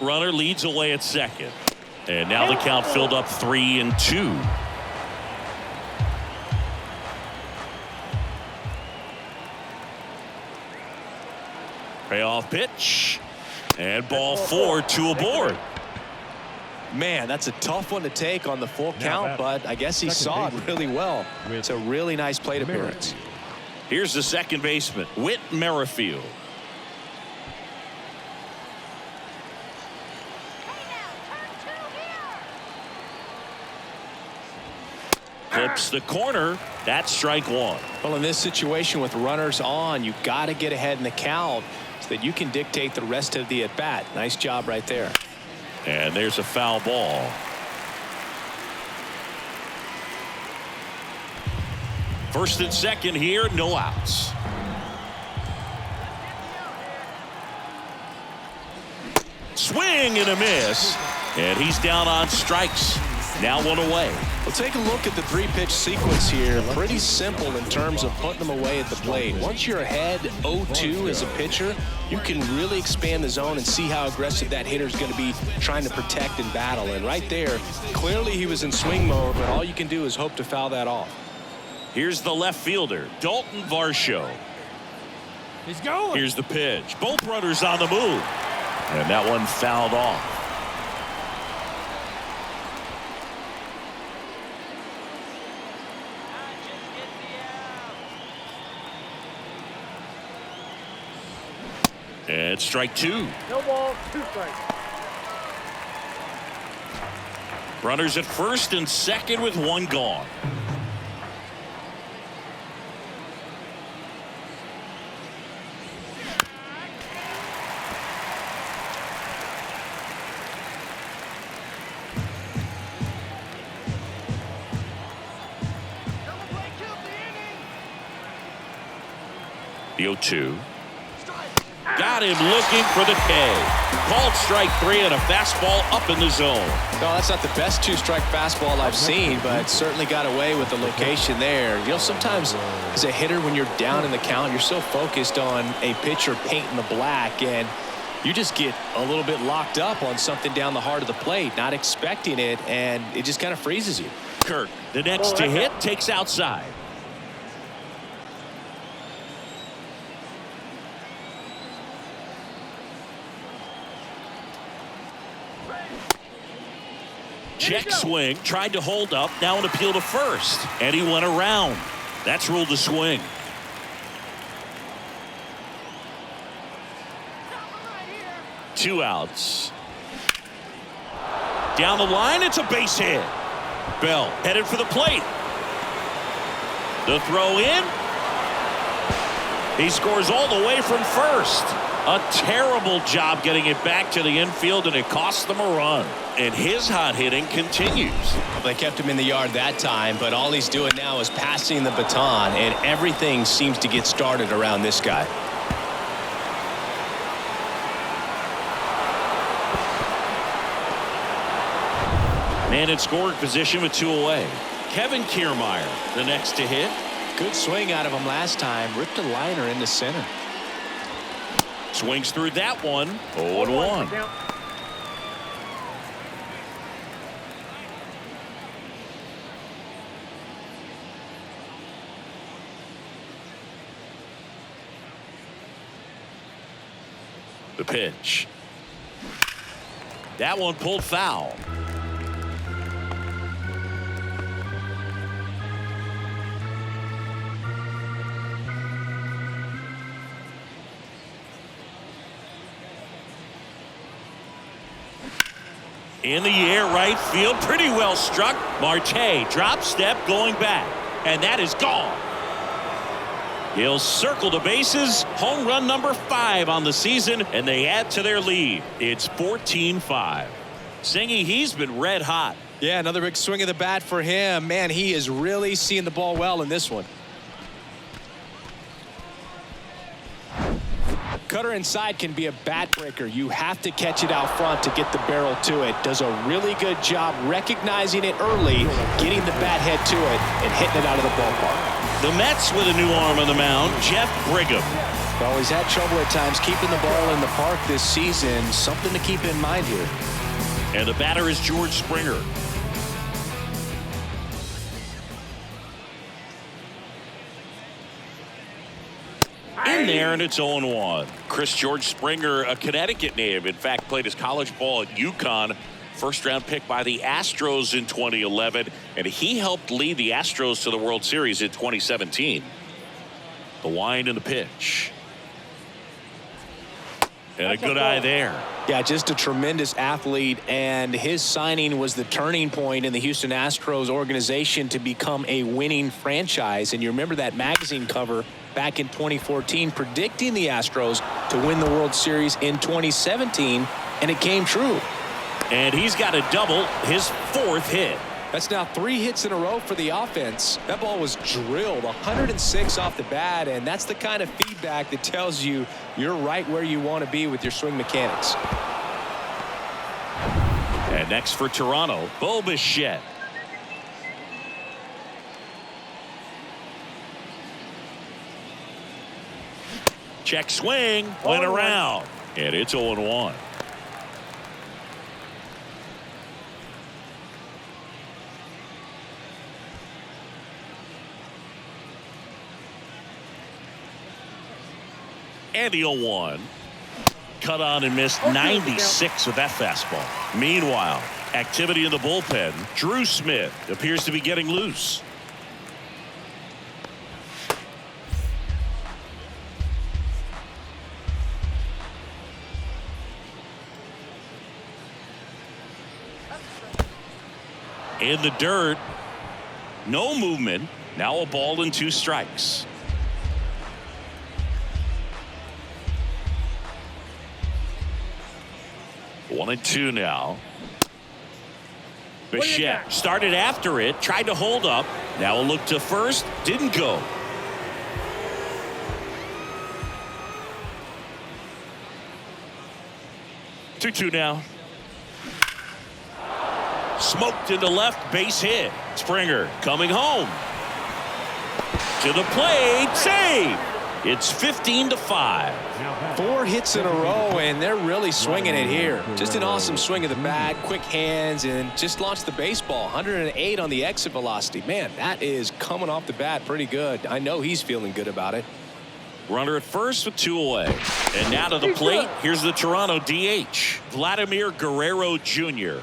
Runner leads away at second. And now the count filled up 3-2. Payoff pitch. And ball 4, 2 aboard. Man, that's a tough one to take on the full count, but I guess he saw it really well. It's a really nice plate appearance. Here's the second baseman, Whit Merrifield. Clips the corner. That's strike one. Well, in this situation with runners on, you got to get ahead in the count so that you can dictate the rest of the at-bat. Nice job right there. And there's a foul ball. First and second here, no outs. Swing and a miss. And he's down on strikes. Now one away. Well, take a look at the 3-pitch sequence here. Pretty simple in terms of putting them away at the plate. Once you're ahead 0-2 as a pitcher, you can really expand the zone and see how aggressive that hitter is going to be trying to protect and battle. And right there, clearly he was in swing mode, but all you can do is hope to foul that off. Here's the left fielder, Dalton Varsho. He's going. Here's the pitch. Both runners on the move. And that one fouled off. And strike two. No ball, 2 strikes. Runners at first and second with one gone. The 0-2. Got him looking for the K. Called strike 3 and a fastball up in the zone. No, that's not the best two-strike fastball I've seen, but certainly got away with the location there. You know, sometimes as a hitter, when you're down in the count, you're so focused on a pitcher painting the black, and you just get a little bit locked up on something down the heart of the plate, not expecting it, and it just kind of freezes you. Kirk, the next to hit, takes outside. Check swing, tried to hold up, now an appeal to first, and he went around. That's ruled a swing. Two outs. Down the line, it's a base hit. Bell headed for the plate. The throw in. He scores all the way from first. A terrible job getting it back to the infield, and it cost them a run. And his hot hitting continues. They kept him in the yard that time, but all he's doing now is passing the baton, and everything seems to get started around this guy. Man in scoring position with 2 away. Kevin Kiermaier, the next to hit. Good swing out of him last time. Ripped a liner into center. Swings through that one. 0-1. The pitch. That one pulled foul. In the air, right field, pretty well struck. Marte drop step going back, and that is gone. He'll circle the bases. Home run number 5 on the season, and they add to their lead. It's 14-5. Singy, he's been red hot. Yeah, another big swing of the bat for him. Man, he is really seeing the ball well in this one. Cutter inside can be a bat breaker. You have to catch it out front to get the barrel to it. Does a really good job recognizing it early, getting the bat head to it, and hitting it out of the ballpark. The Mets with a new arm on the mound, Jeff Brigham. Well, he's had trouble at times keeping the ball in the park this season. Something to keep in mind here. And the batter is George Springer. In there, and it's 0-1. George Springer, a Connecticut native, in fact played his college ball at UConn. First round pick by the Astros in 2011, and he helped lead the Astros to the World Series in 2017. The wind and the pitch. And a good eye there. Yeah, just a tremendous athlete, and his signing was the turning point in the Houston Astros organization to become a winning franchise. And you remember that magazine cover back in 2014 predicting the Astros to win the World Series in 2017, and it came true. And he's got a double, his 4th hit. That's now 3 hits in a row for the offense. That ball was drilled 106 off the bat, and that's the kind of feedback that tells you you're right where you want to be with your swing mechanics. And next for Toronto, Bo Bichette. Check swing, went around, and it's 0-1. And the 0-1. Cut on and missed 96 with that fastball. Meanwhile, activity in the bullpen. Drew Smith appears to be getting loose. In the dirt. No movement. Now a ball and 2 strikes. One and 2 now. Bichette started after it, tried to hold up. Now a look to first, didn't go. 2-2 now. Smoked into left, base hit. Springer coming home. To the plate, save. It's 15-5. 4 hits in a row, and they're really swinging it here. Just an awesome swing of the bat, quick hands, and just launched the baseball. 108 on the exit velocity. Man, that is coming off the bat pretty good. I know he's feeling good about it. Runner at first with 2 away. And now to the plate, here's the Toronto DH, Vladimir Guerrero Jr.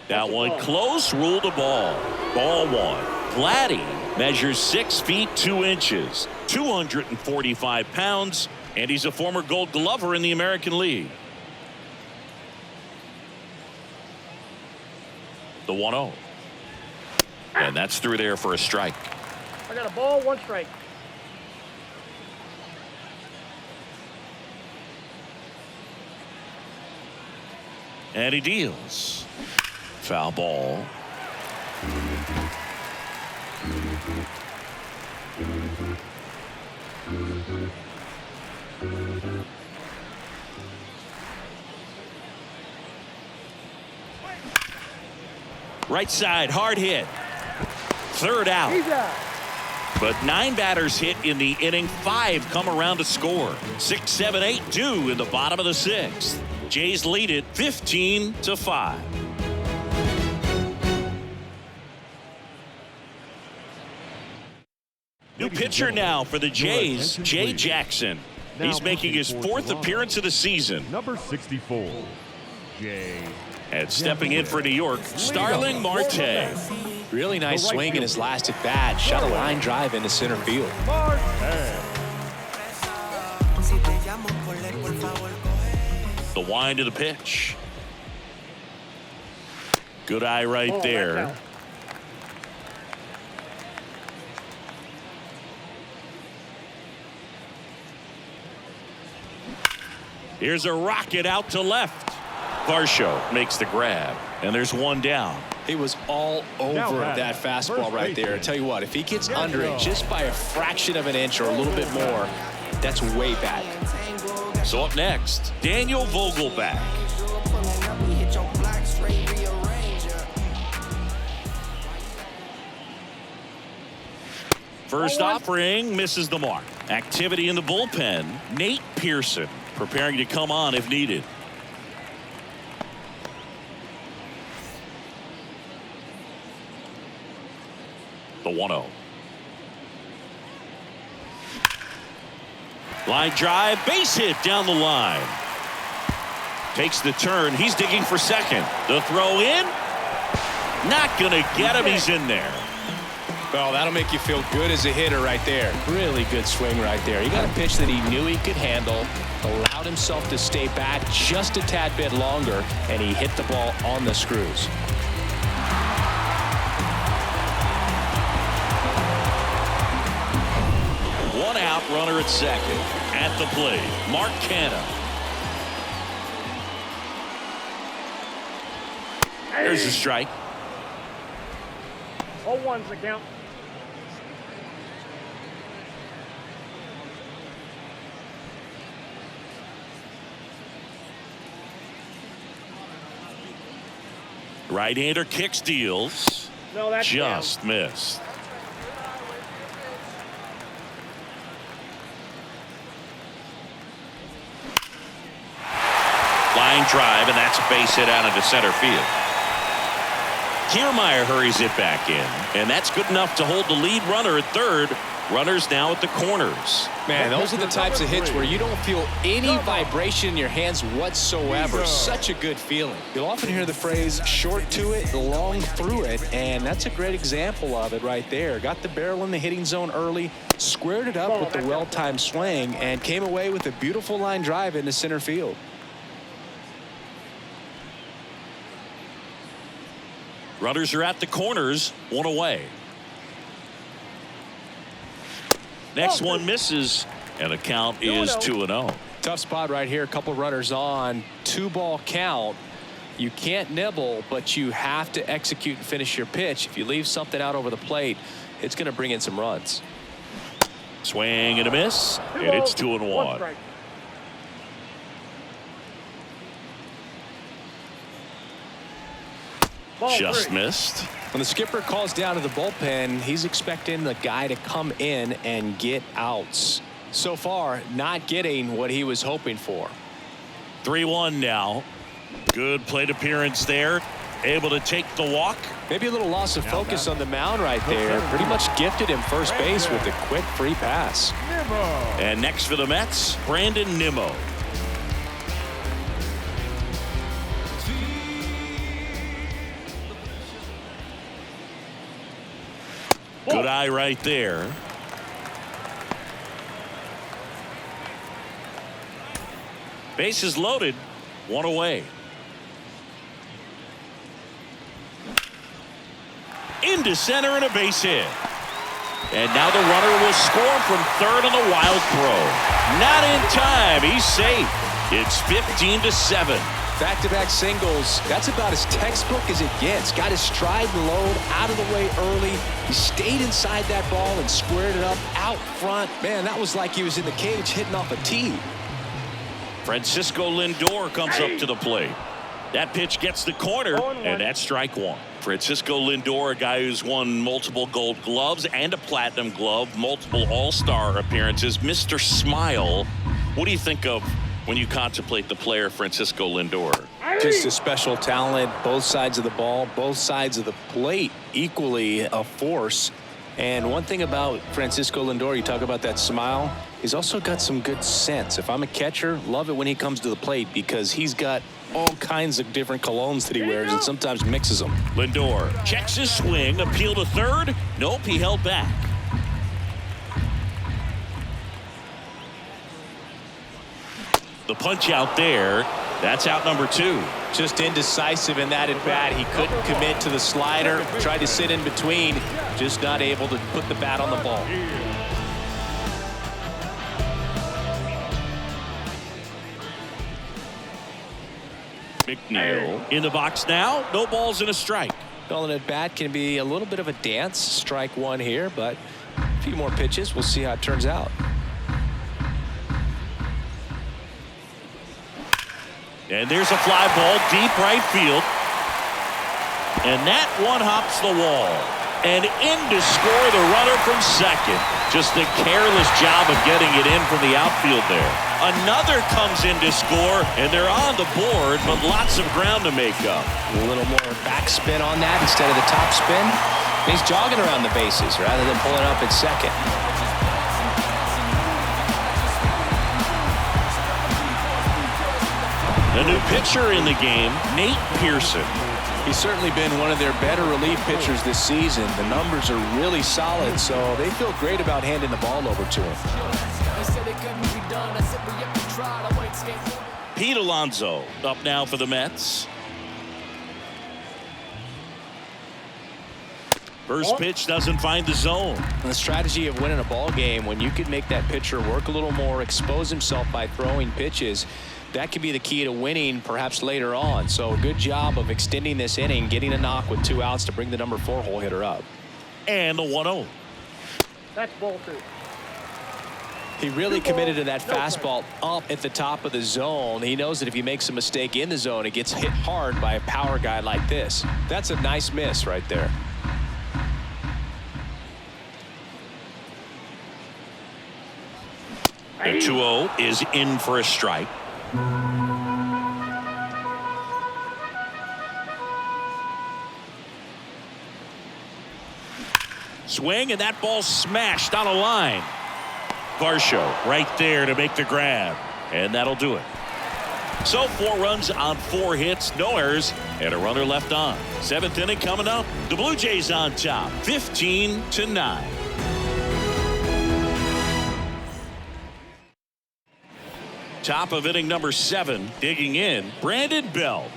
That one close, ruled a ball. Ball 1. Vladdy measures 6 feet 2 inches, 245 pounds, and he's a former Gold Glover in the American League. The 1-0. And that's through there for a strike. I got a ball, 1 strike. And he deals. Foul ball. Right side, hard hit. 3rd out. He's out. But 9 batters hit in the inning. 5 come around to score. 6, 7, 8 do in the bottom of the 6th. Jays lead it 15-5. New pitcher now for the Jays, Jay Jackson. He's making his 4th appearance of the season. Number 64, Jay. And stepping in for New York, Starling Marte. Really nice swing in his last at bat. Shot a line drive into center field. The wind of the pitch. Good eye right there. Here's a rocket out to left. Varsho makes the grab, and there's 1 down. He was all over that fastball right there. I tell you what, if he gets under it just by a fraction of an inch or a little bit more, that's way back. So up next, Daniel Vogelbach. First offering misses the mark. Activity in the bullpen. Nate Pearson preparing to come on if needed. The 1-0. Line drive, base hit down the line. Takes the turn. He's digging for second. The throw in. Not going to get him. He's in there. Well, that'll make you feel good as a hitter right there. Really good swing right there. He got a pitch that he knew he could handle, allowed himself to stay back just a tad bit longer, and he hit the ball on the screws. One out, runner at second. At the plate, Mark Canha. There's a strike. 0-1's the count. Right-hander kicks, deals. No, that's just missed. Line drive, and that's a base hit out into center field. Kiermaier hurries it back in, and that's good enough to hold the lead runner at third. Runners now at the corners. Man, those are the types of hits where you don't feel any vibration in your hands whatsoever. Such a good feeling. You'll often hear the phrase short to it, long through it, and that's a great example of it right there. Got the barrel in the hitting zone early, squared it up with the well-timed swing, and came away with a beautiful line drive into center field. Runners are at the corners, 1 away. Next one misses, and the count is 2-0. Tough spot right here. A couple runners on. 2-ball count. You can't nibble, but you have to execute and finish your pitch. If you leave something out over the plate, it's going to bring in some runs. Swing and a miss, and it's 2-1. One strike. Ball Just 3. missed. When the skipper calls down to the bullpen, he's expecting the guy to come in and get outs. So far, not getting what he was hoping for. 3-1 now. Good plate appearance there. Able to take the walk. Maybe a little loss of focus on the mound right there. Pretty much gifted him first base with a quick free pass. And next for the Mets, Brandon Nimmo. Good eye right there. Bases loaded, one away. Into center and a base hit. And now the runner will score from third on the wild throw. Not in time. He's safe. It's 15-7. Back-to-back singles. That's about as textbook as it gets. Got his stride and load out of the way early. He stayed inside that ball and squared it up out front. Man, that was like he was in the cage hitting off a tee. Francisco Lindor comes up to the plate. That pitch gets the corner, and that's strike one. Francisco Lindor, a guy who's won multiple Gold Gloves and a Platinum Glove, multiple All-Star appearances. Mr. Smile, what do you think of when you contemplate the player Francisco Lindor? Just a special talent, both sides of the ball, both sides of the plate, equally a force. And one thing about Francisco Lindor, you talk about that smile, he's also got some good sense. If I'm a catcher, love it when he comes to the plate because he's got all kinds of different colognes that he wears and sometimes mixes them. Lindor checks his swing, appeal to third. Nope, he held back. The punch out there. That's out number 2. Just indecisive in that at bat. He couldn't commit to the slider. Tried to sit in between. Just not able to put the bat on the ball. McNeil in the box now. No balls and a strike. Calling at bat can be a little bit of a dance. Strike one here, but a few more pitches. We'll see how it turns out. And there's a fly ball deep right field. And that one hops the wall. And in to score the runner from second. Just a careless job of getting it in from the outfield there. Another comes in to score, and they're on the board, but lots of ground to make up. A little more backspin on that instead of the top spin. He's jogging around the bases rather than pulling up at second. The new pitcher in the game, Nate Pearson. He's certainly been one of their better relief pitchers this season. The numbers are really solid, so they feel great about handing the ball over to him. Pete Alonso up now for the Mets. First pitch doesn't find the zone. And the strategy of winning a ball game, when you could make that pitcher work a little more, expose himself by throwing pitches, that could be the key to winning perhaps later on. So good job of extending this inning, getting a knock with 2 outs to bring the number 4 hole hitter up. And the 1-0. That's ball 2. He really committed to that fastball up at the top of the zone. He knows that if he makes a mistake in the zone, it gets hit hard by a power guy like this. That's a nice miss right there. The 2-0 is in for a strike. Swing, and that ball smashed on a line. Varsho right there to make the grab, and that'll do it. So 4 runs on 4 hits, no errors, and a runner left on. 7th inning coming up. The Blue Jays on top, 15-9. Top of inning number 7, digging in, Brandon Bell.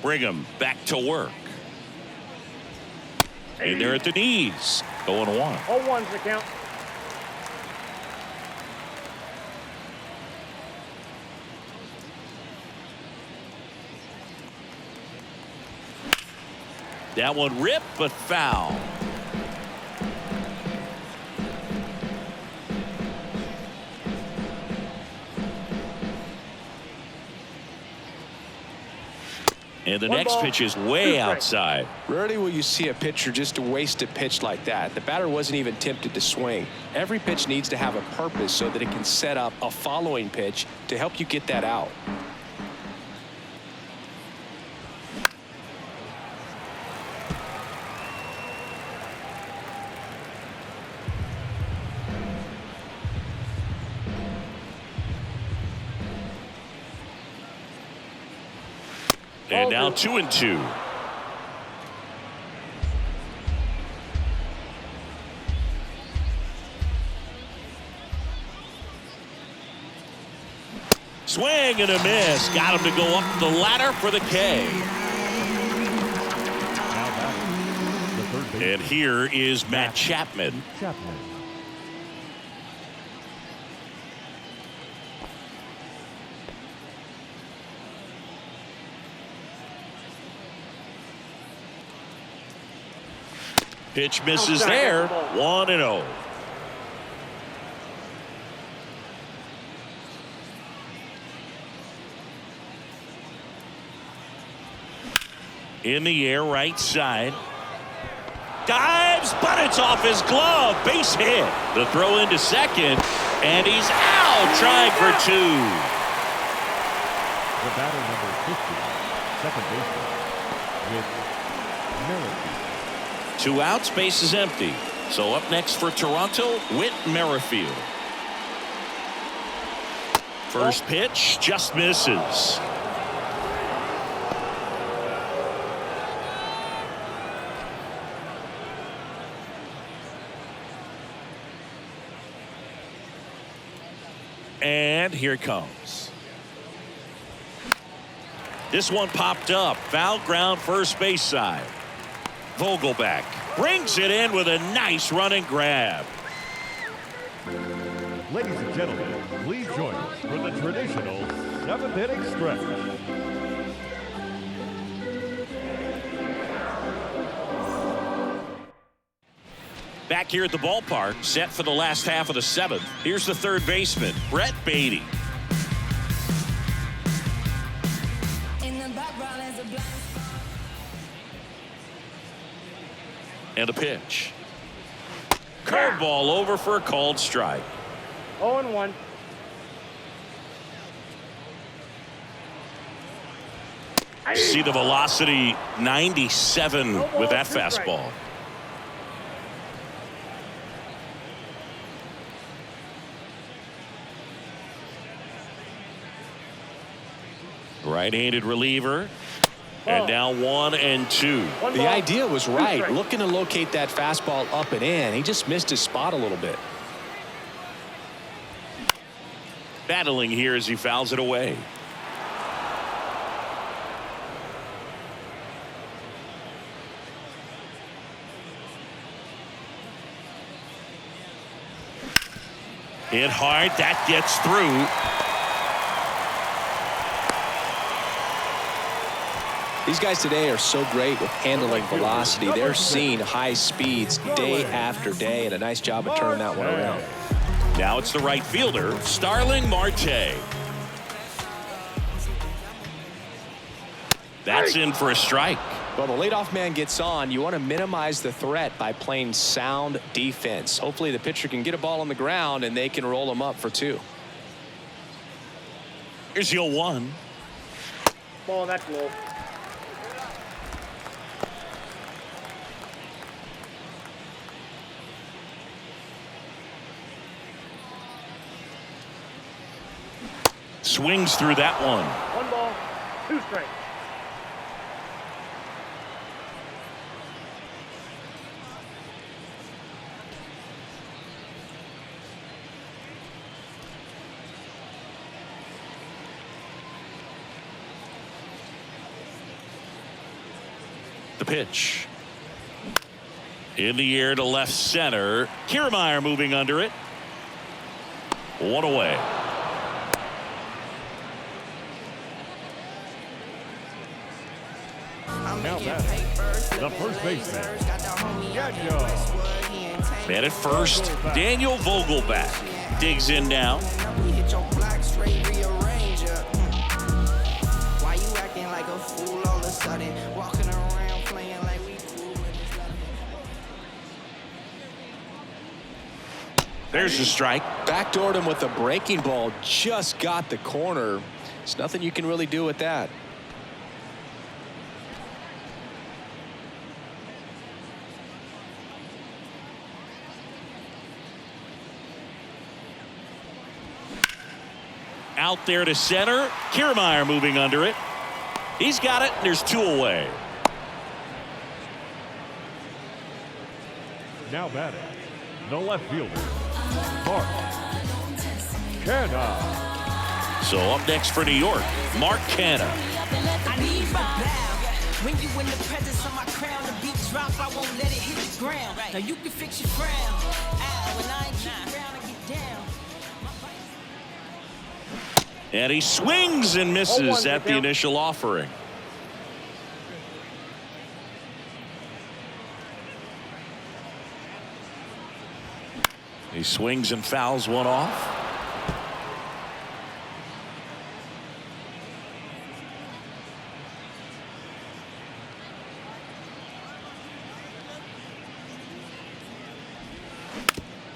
Brigham back to work. And they're at the knees. 0-1. 0-1's the count. That one ripped, but foul. And the next pitch is way outside. Rarely will you see a pitcher just waste a pitch like that. The batter wasn't even tempted to swing. Every pitch needs to have a purpose so that it can set up a following pitch to help you get that out. And now 2-2. Swing and a miss. Got him to go up the ladder for the K. And here is Matt Chapman. Pitch misses there. 1-0. In the air, right side. Dives, but it's off his glove. Base hit. The throw into second, and he's out, trying for two. The batter number 50, second baseman, with Merrifield. 2 outs, base is empty. So up next for Toronto, Whit Merrifield. First pitch just misses. And here it comes. This one popped up. Foul ground, first base side. Vogelback brings it in with a nice running grab. Ladies and gentlemen, please join us for the traditional 7th inning stretch. Back here at the ballpark, set for the last half of the 7th. Here's the third baseman, Brett Beatty. And a pitch. Curveball over for a called strike. 0-1. See the velocity, 97 with that fastball. Right-handed reliever. And now 1-2. The idea was right. Looking to locate that fastball up and in. He just missed his spot a little bit. Battling here as he fouls it away. Hit hard. That gets through. These guys today are so great with handling velocity. They're seeing high speeds day after day, and a nice job of turning that one around. Now it's the right fielder, Starling Marte. That's in for a strike. Well, the leadoff man gets on. You want to minimize the threat by playing sound defense. Hopefully the pitcher can get a ball on the ground and they can roll him up for 2. Here's the 0-1. Ball, that's low. Swings through that one. 1 ball, 2 strikes. The pitch. In the air to left center. Kiermaier moving under it. 1 away. Now batting, the first baseman, Daniel. Man at first, Daniel Vogelback digs in now. There's the strike. Backdoored him with a breaking ball, just got the corner. There's nothing you can really do with that. Out there to center. Kiermaier moving under it. He's got it. There's 2 away. Now batting, the left fielder, Mark Canha. So up next for New York, Mark Canha. I need my bow. When you in the presence of my crown, the beat drop, I won't let it hit the ground. Now you can fix your frown. Ow, when I ain't keep around and get down. And he swings and misses at the initial offering. He swings and fouls one off.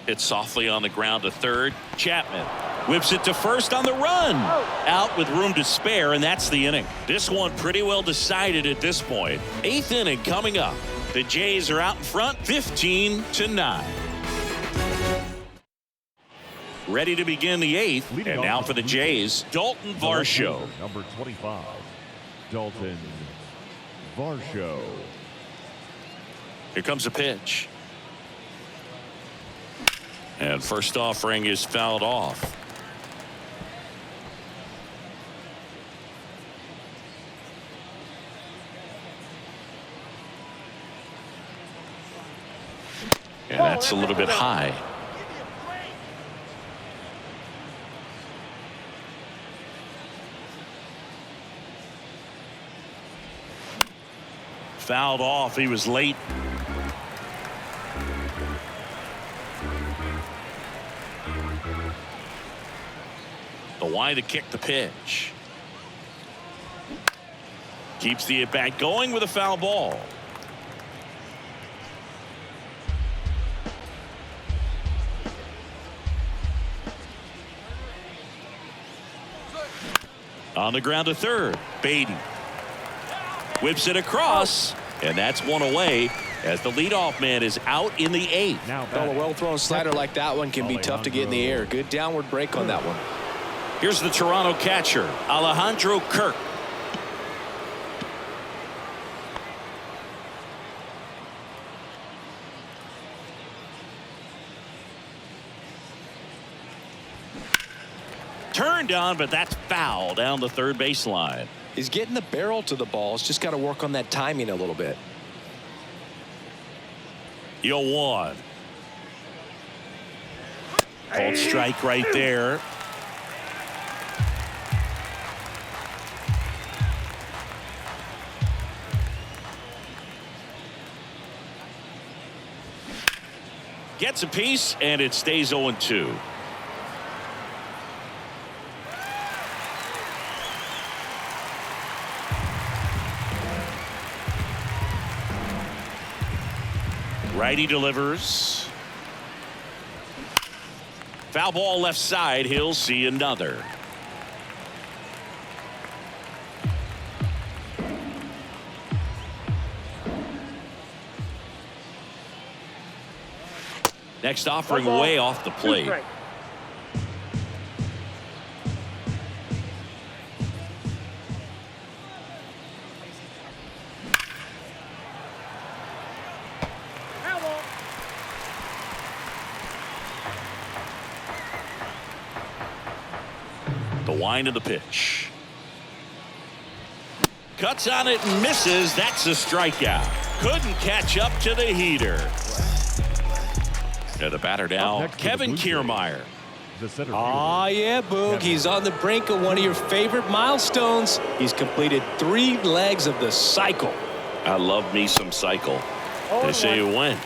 Hit softly on the ground to third. Chapman whips it to first on the run. Out with room to spare, and that's the inning. This one pretty well decided at this point. 8th inning coming up. The Jays are out in front, 15-9. Ready to begin the 8th. Leading And off now for the Jays, Dalton Varsho. Number 25, Dalton Varsho. Here comes a pitch. And first offering is fouled off. And that's a little bit high. Fouled off. He was late. The wide to kick the pitch. Keeps the at bat going with a foul ball. On the ground to third. Beatty whips it across, and that's one away as the leadoff man is out in the 8th. Now Well, a well-thrown slider like that one can be tough to get in the air. Good downward break on that one. Here's the Toronto catcher, Alejandro Kirk. Turned on, but that's foul down the third baseline. He's getting the barrel to the ball. He's just got to work on that timing a little bit. 0-1. Called strike right there. Gets a piece, and it stays 0-2. Righty delivers. Foul ball left side. He'll see another. Next offering way off the plate. The wind of the pitch. Cuts on it and misses. That's a strikeout. Couldn't catch up to the heater. And the batter now, Kevin Kiermaier. Ah, yeah, Boog. He's on the brink of one of your favorite milestones. He's completed 3 legs of the cycle. I love me some cycle. They say you win.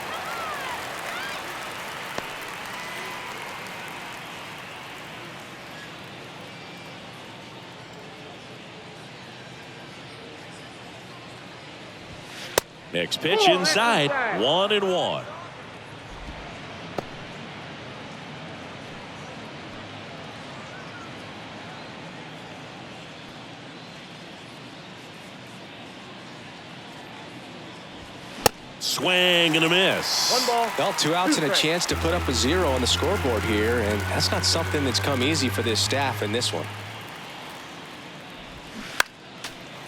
Next pitch inside. 1-1. Swing and a miss. 1 ball. Well, 2 outs and a chance to put up a 0 on the scoreboard here, and that's not something that's come easy for this staff in this one.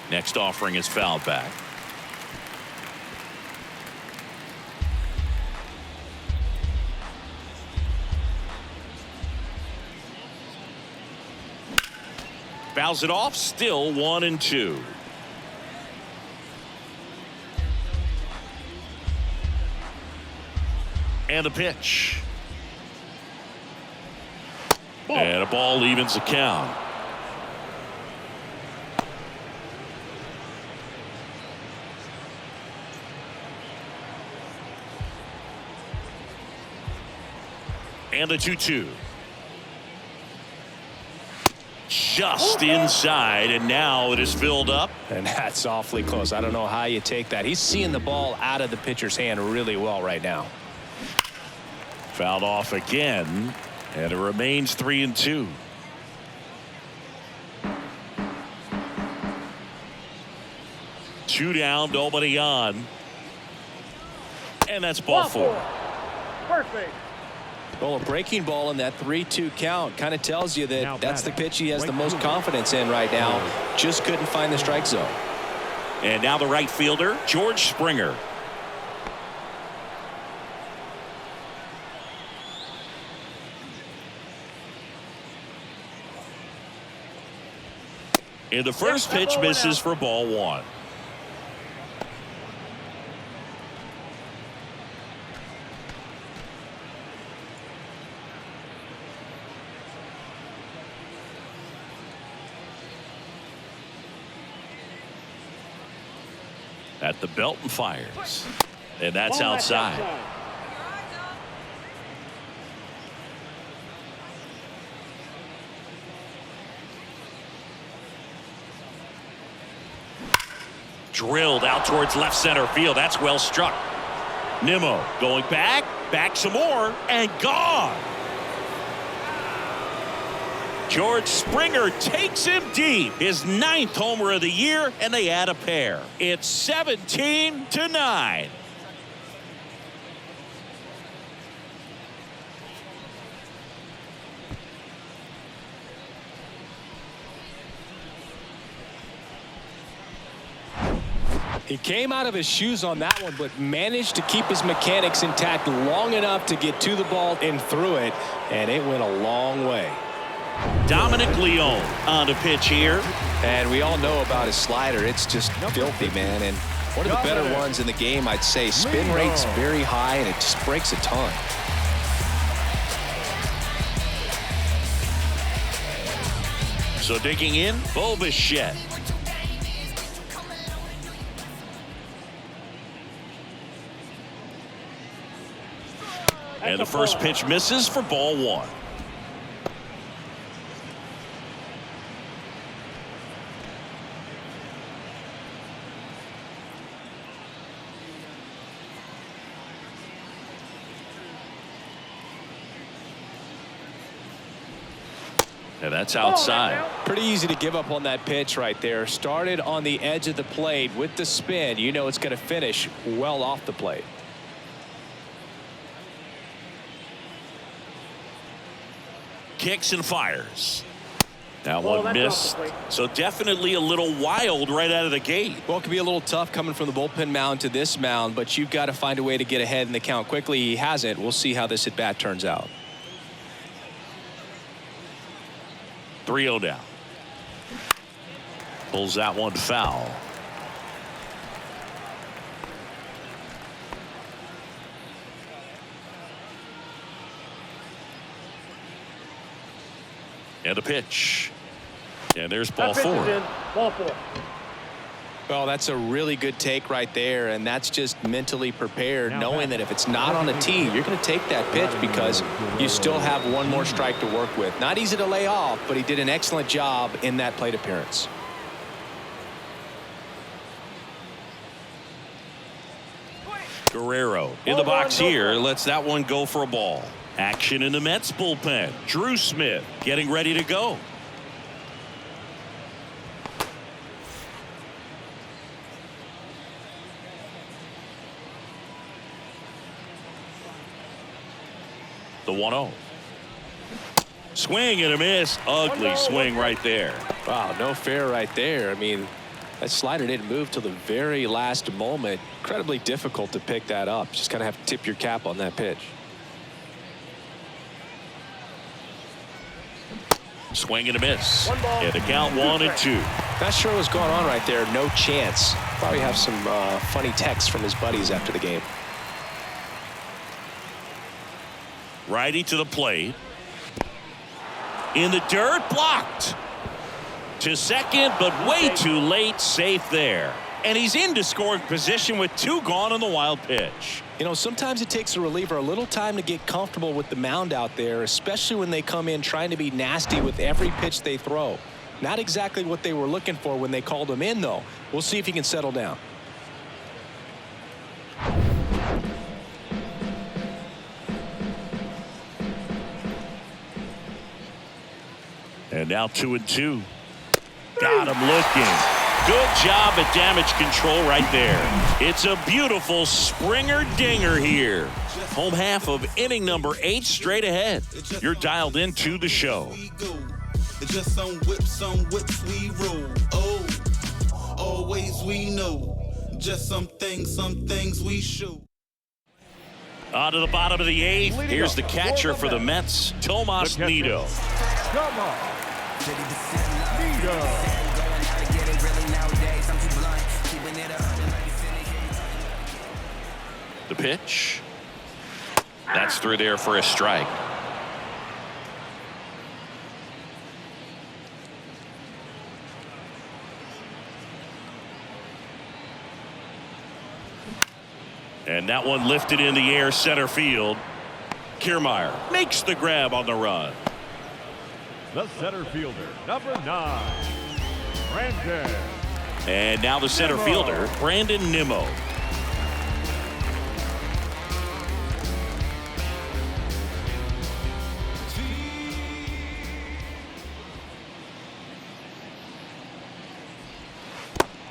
Next offering is fouled back. Fouls it off. Still 1-2. And a pitch. And a ball evens the count. And a 2-2. Just inside, and now it is filled up. And that's awfully close. I don't know how you take that. He's seeing the ball out of the pitcher's hand really well right now. Fouled off again, and it remains 3-2. Two down, nobody on. And that's ball 4. First base. Well, a breaking ball in that 3-2 count kind of tells you that that's the pitch he has the most confidence in right now. Just couldn't find the strike zone. And now the right fielder, George Springer. And the first pitch misses for ball 1. At the belt and fires. And that's outside. Drilled out towards left center field. That's well struck. Nimmo going back some more, and gone. George Springer takes him deep. His 9th homer of the year, and they add a pair. It's 17-9. He came out of his shoes on that one, but managed to keep his mechanics intact long enough to get to the ball and through it, and it went a long way. Dominic Leone on the pitch here. And we all know about his slider. It's just filthy, man. And one of the better ones in the game, I'd say. Spin rate's very high, and it just breaks a ton. So digging in, Bo Bichette. And the first pitch misses for ball 1. And that's outside. Pretty easy to give up on that pitch right there. Started on the edge of the plate with the spin. You know it's going to finish well off the plate. Kicks and fires. That one missed. So definitely a little wild right out of the gate. Well, it can be a little tough coming from the bullpen mound to this mound, but you've got to find a way to get ahead in the count quickly. He hasn't. We'll see how this at bat turns out. 3-0 down. Pulls that one foul. And a pitch. And there's ball 4. Ball 4. Well, that's a really good take right there, and that's just mentally prepared, knowing that if it's not on the tee, you're going to take that pitch because you still have one more strike to work with. Not easy to lay off, but he did an excellent job in that plate appearance. Guerrero in the box here, lets that one go for a ball. Action in the Mets bullpen. Drew Smith getting ready to go. The 1-0. Swing and a miss. Ugly swing right there. Wow, no fair right there. I mean, that slider didn't move till the very last moment. Incredibly difficult to pick that up. Just kind of have to tip your cap on that pitch. Swing and a miss. And the count 1-2. Not sure what's going on right there. No chance. Probably have some funny texts from his buddies after the game. Righty to the plate. In the dirt, blocked. To second, but way too late. Safe there. And he's into scoring position with 2 gone on the wild pitch. You know, sometimes it takes a reliever a little time to get comfortable with the mound out there, especially when they come in trying to be nasty with every pitch they throw. Not exactly what they were looking for when they called him in, though. We'll see if he can settle down. And now 2-2. Got him looking. Good job at damage control right there. It's a beautiful Springer dinger here. Home half of inning number 8 straight ahead. You're dialed into the show. Just some whips we roll. Oh, always we know. Just some things we show. On to the bottom of the 8th. Here's the catcher for the Mets, Tomas Nido. Come on. Nido. The pitch. That's through there for a strike. And that one lifted in the air, center field. Kiermaier makes the grab on the run. The center fielder, number 9, Brandon. And now the center fielder, Brandon Nimmo.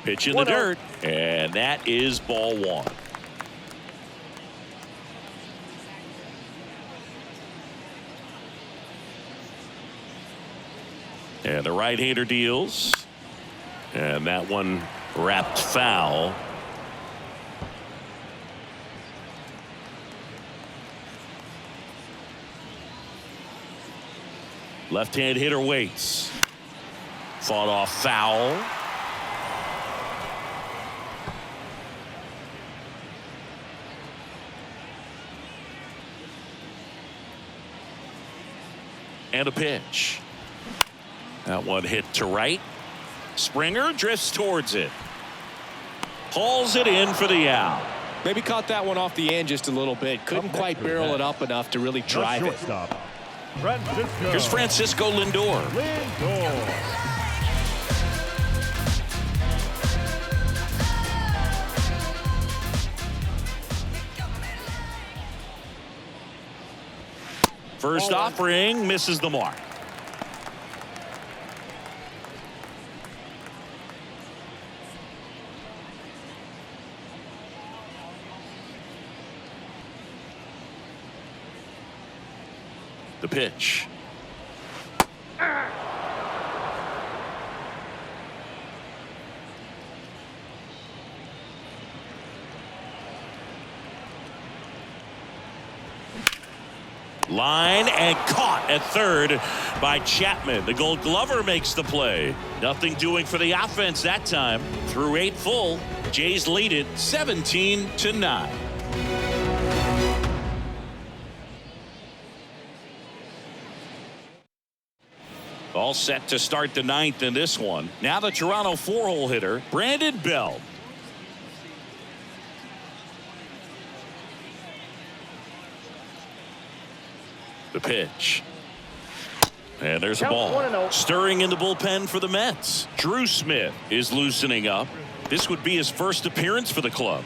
Pitch in the dirt, and that is ball 1. And the right-hander deals. And that one wrapped foul. Left-hand hitter waits. Fought off foul. And a pitch. That one hit to right. Springer drifts towards it. Pulls it in for the out. Maybe caught that one off the end just a little bit. Couldn't quite barrel it up enough to really drive it. Here's Francisco Lindor. First offering misses the mark. The pitch. Line and caught at third by Chapman. The Gold Glover makes the play. Nothing doing for the offense that time. Through 8 full, Jays lead it 17-9. All set to start the ninth in this one. Now the Toronto 4-hole hitter, Brandon Bell. The pitch. And there's a ball. Stirring in the bullpen for the Mets. Drew Smith is loosening up. This would be his first appearance for the club.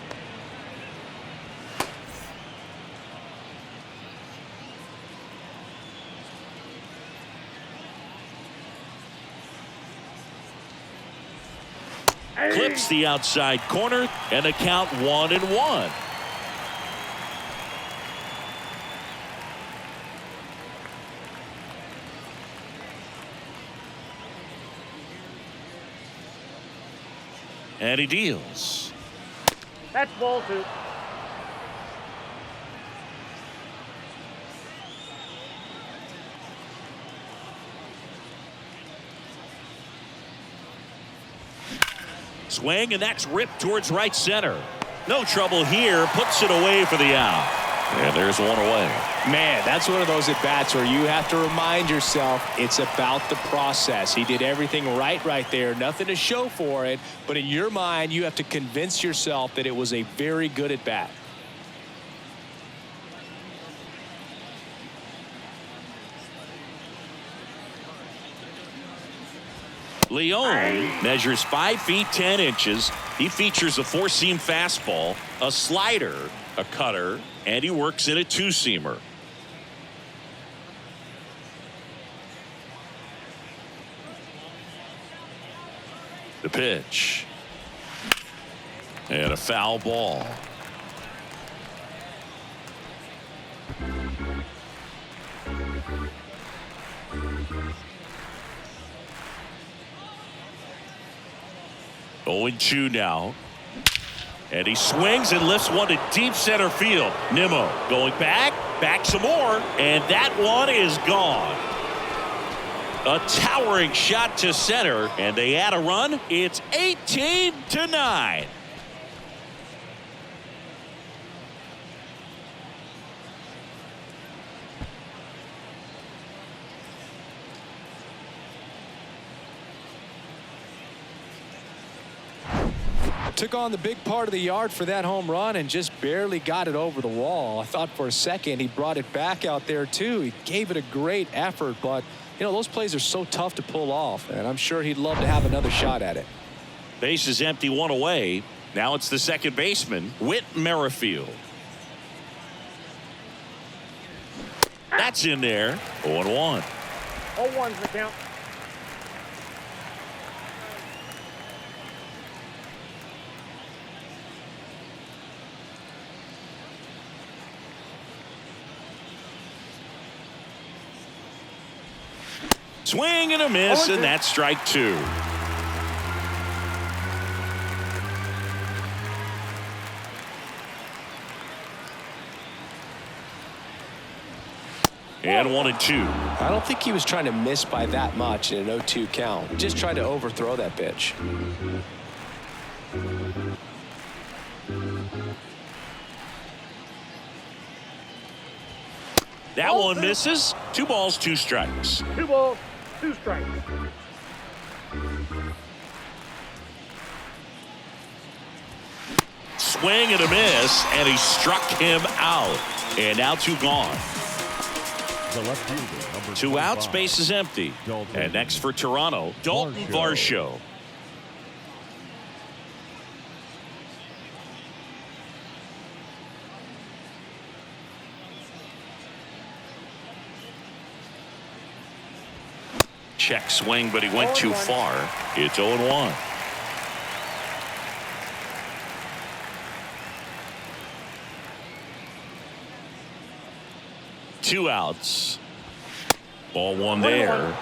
Clips the outside corner, and the count 1-1. And he deals. That's ball 2. Swing, and that's ripped towards right center. No trouble here. Puts it away for the out. And there's one away. Man, that's one of those at-bats where you have to remind yourself it's about the process. He did everything right there. Nothing to show for it. But in your mind, you have to convince yourself that it was a very good at-bat. Leone measures 5 feet 10 inches. He features a 4-seam fastball, a slider, a cutter, and he works in a 2-seamer. The pitch. And a foul ball. Oh, 0-2 now. And he swings and lifts one to deep center field. Nimmo going back some more, and that one is gone. A towering shot to center, and they add a run. It's 18-9. Took on the big part of the yard for that home run and just barely got it over the wall. I thought for a second he brought it back out there too. He gave it a great effort, but you know, those plays are so tough to pull off, and I'm sure he'd love to have another shot at it. Base is empty, one away. Now it's the second baseman, Whit Merrifield. That's in there. 0-1. 0-1's the count. Swing and a miss, and that's strike 2. And 1-2. I don't think he was trying to miss by that much in an 0-2 count. He just tried to overthrow that pitch. That one misses. 2 balls, 2 strikes. 2 balls, 2 strikes. Swing and a miss, and he struck him out. And now 2 gone. 2 outs, base is empty. And next for Toronto, Dalton Varsho. Check swing, but he went too far. It's 0-1. Two outs. Ball 1 there.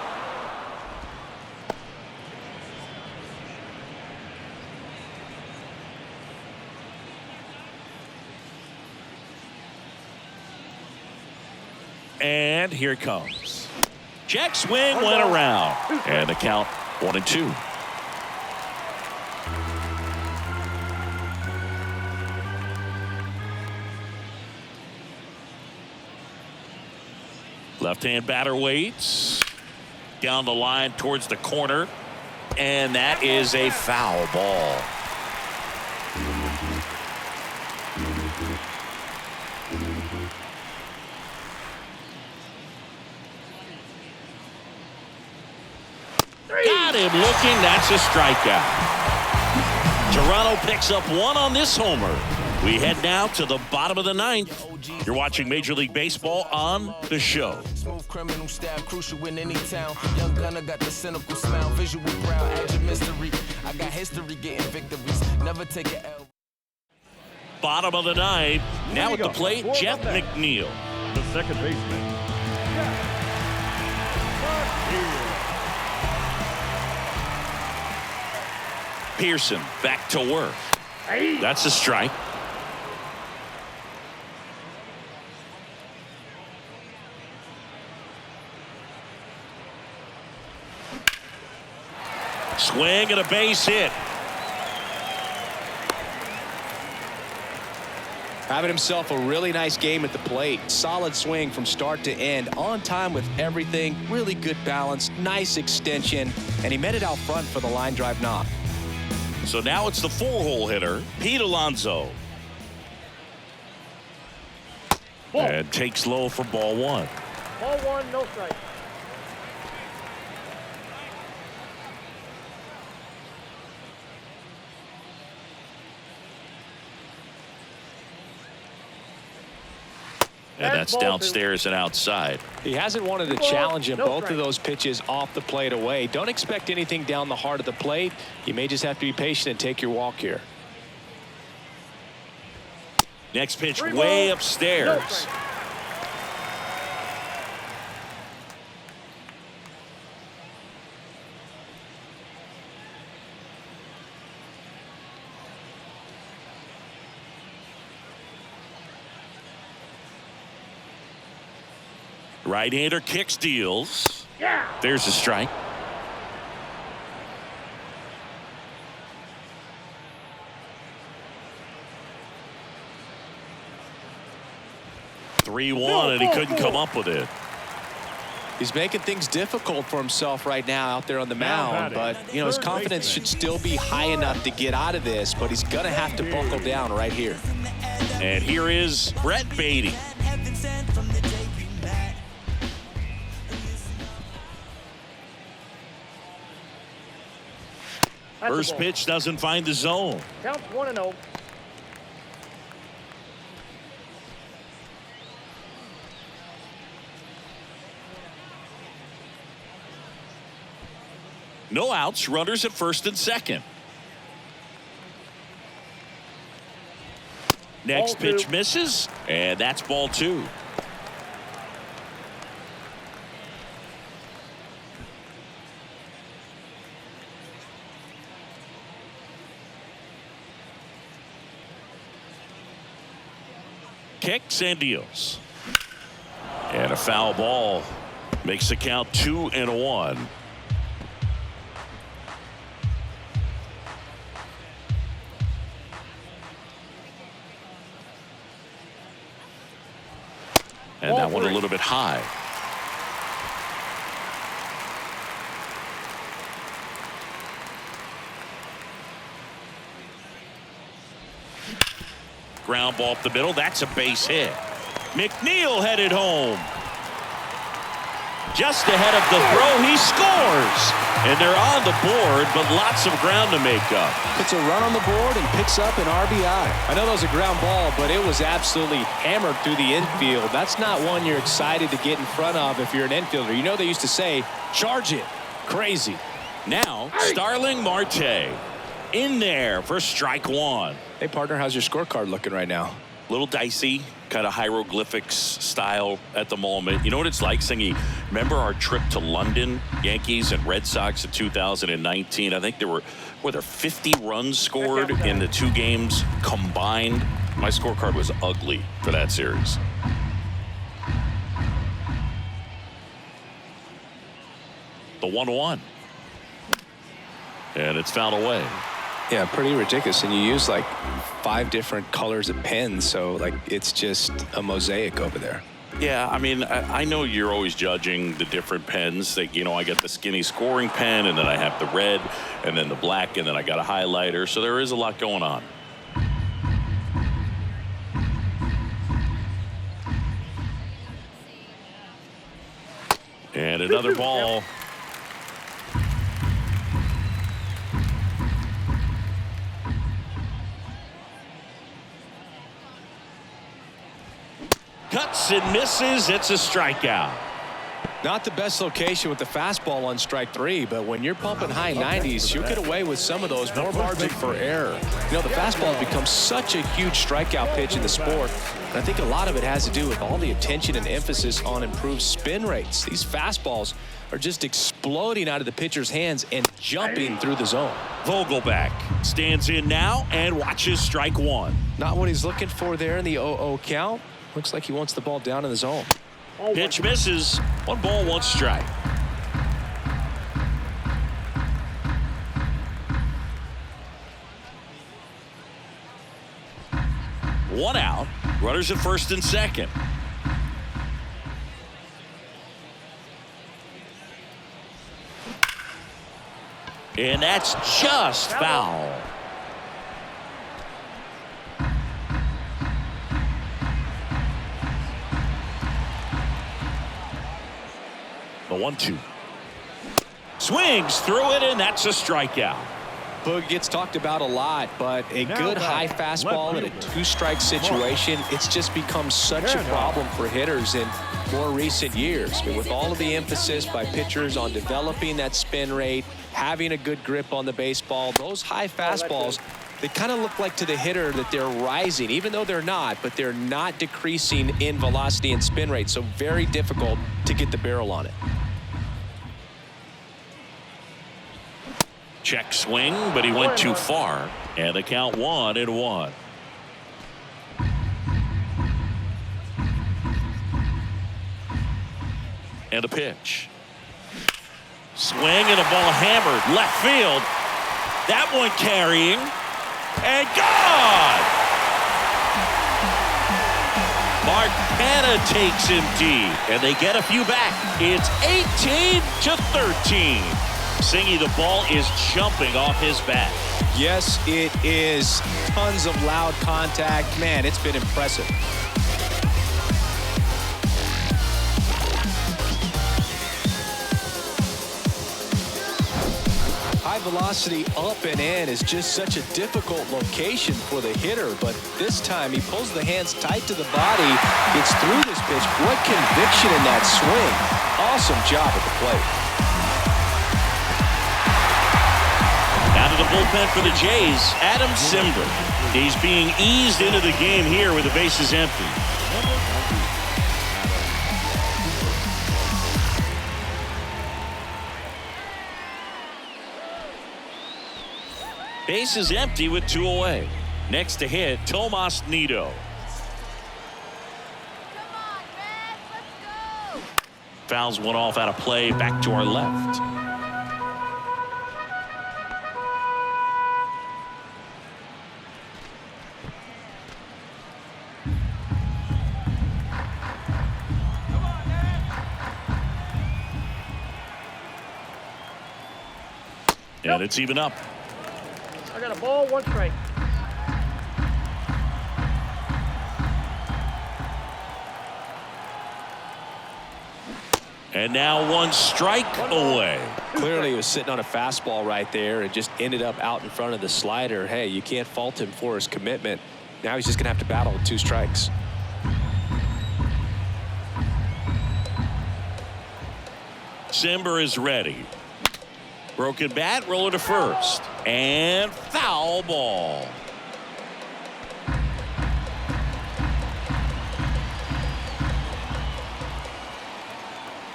And here it comes. Check swing went around, and the count 1-2. Left-hand batter waits. Down the line towards the corner. And that is a foul ball. Got him looking. That's a strikeout. Toronto picks up one on this homer. We head now to the bottom of the ninth. You're watching Major League Baseball on The Show. Smooth criminal style, crucial in any town. Young gunner got the cynical smile, visual proud, add your mystery. I got history getting victories. Never take an L. Bottom of the ninth. Now at the plate, Jeff McNeil. The second baseman. Pearson back to work. That's a strike. Swing and a base hit. Having himself a really nice game at the plate. Solid swing from start to end. On time with everything. Really good balance. Nice extension. And he met it out front for the line drive knock. So now it's the 4-hole hitter, Pete Alonso. And takes low for ball one. Ball one, no strike. And that's downstairs and outside. He hasn't wanted to challenge him. Both of those pitches off the plate away. Don't expect anything down the heart of the plate. You may just have to be patient and take your walk here. Next pitch way upstairs. Right-hander kicks, deals. Yeah. There's a strike. (3-1) and he couldn't come up with it. He's making things difficult for himself right now out there on the mound, but you know his confidence should still be high enough to get out of this, but he's gonna have to buckle down right here. And here is Brett Beatty. First pitch doesn't find the zone. Counts 1-0. No outs, runners at first and second. Next pitch misses, and that's ball two. Kicks and deals. And a foul ball makes the count 2-1. And that one a little bit high. Ground ball up the middle. That's a base hit. McNeil headed home. Just ahead of the throw, he scores. And they're on the board, but lots of ground to make up. Puts a run on the board and picks up an RBI. I know that was a ground ball, but it was absolutely hammered through the infield. That's not one you're excited to get in front of if you're an infielder. You know they used to say, charge it. Crazy. Now, Starling Marte in there for strike one. Hey, partner, how's your scorecard looking right now? Little dicey, kind of hieroglyphics style at the moment. You know what it's like, Singy? Remember our trip to London, Yankees and Red Sox in 2019? I think were there 50 runs scored in the two games combined? My scorecard was ugly for that series. The 1-1. And it's fouled away. Yeah, pretty ridiculous. And you use like 5 different colors of pens, so like it's just a mosaic over there. Yeah, I mean, I know you're always judging the different pens. That, you know, I got the skinny scoring pen, and then I have the red, and then the black, and then I got a highlighter. So there is a lot going on. And another ball. Cuts and misses. It's a strikeout. Not the best location with the fastball on strike 3, but when you're pumping high 90s, you'll get away with some of those, more margin for error. You know, the fastball has become such a huge strikeout pitch in the sport. And I think a lot of it has to do with all the attention and emphasis on improved spin rates. These fastballs are just exploding out of the pitcher's hands and jumping through the zone. Vogelback stands in now and watches strike 1. Not what he's looking for there in the 0-0 count. Looks like he wants the ball down in the zone. Pitch misses. 1 ball, 1 strike. One out. Runners at first and second. And that's just foul. The 1-2. Swings through it, and that's a strikeout. Boog gets talked about a lot, but a good high fastball in a 2-strike situation, it's just become such a problem for hitters in more recent years. I mean, with all of the emphasis by pitchers on developing that spin rate, having a good grip on the baseball, those high fastballs, they kind of look like to the hitter that they're rising, even though they're not, but they're not decreasing in velocity and spin rate, so very difficult to get the barrel on it. Check swing, but he went too far. And the count 1-1. And a pitch. Swing and a ball hammered left field. That one carrying. And gone! Mark Hanna takes him deep. And they get a few back. It's 18-13. Singy, the ball is jumping off his bat. Yes, it is. Tons of loud contact. Man, it's been impressive. High velocity up and in is just such a difficult location for the hitter, but this time he pulls the hands tight to the body, gets through this pitch. What conviction in that swing. Awesome job at the plate. Out of the bullpen for the Jays, Adam Cimber. He's being eased into the game here with the bases empty. Bases empty with 2 away. Next to hit, Tomas Nido. Fouls one off out of play, back to our left. And it's even up. I got a ball, 1 strike. And now 1 strike away. Clearly he was sitting on a fastball right there and just ended up out in front of the slider. Hey, you can't fault him for his commitment. Now he's just going to have to battle with 2 strikes. Cimber is ready. Broken bat, roller to first. And foul ball.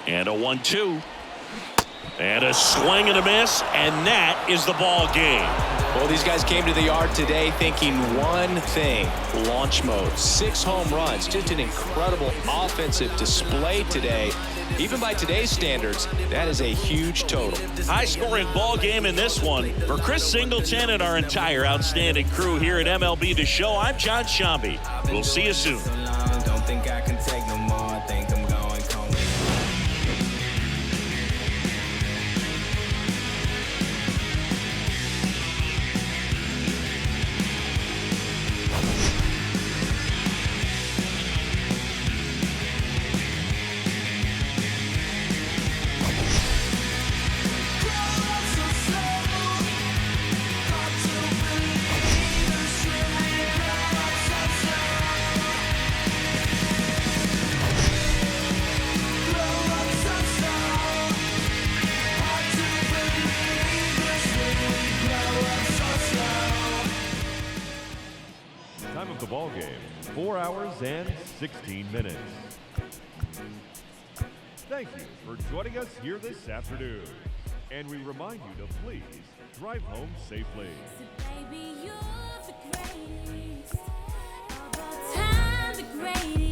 And a 1-2. And a swing and a miss, and that is the ball game. Well, these guys came to the yard today thinking one thing, launch mode. 6 home runs, just an incredible offensive display today. Even by today's standards, that is a huge total. High-scoring ball game in this one. For Chris Singleton and our entire outstanding crew here at MLB The Show, I'm John Shambi. We'll see you soon. Don't think I can take no more. I think I'm going home. Time of the ball game, 4 hours and 16 minutes. Thank you for joining us here this afternoon. And we remind you to please drive home safely. Baby, you're the greatest of all time, the greatest.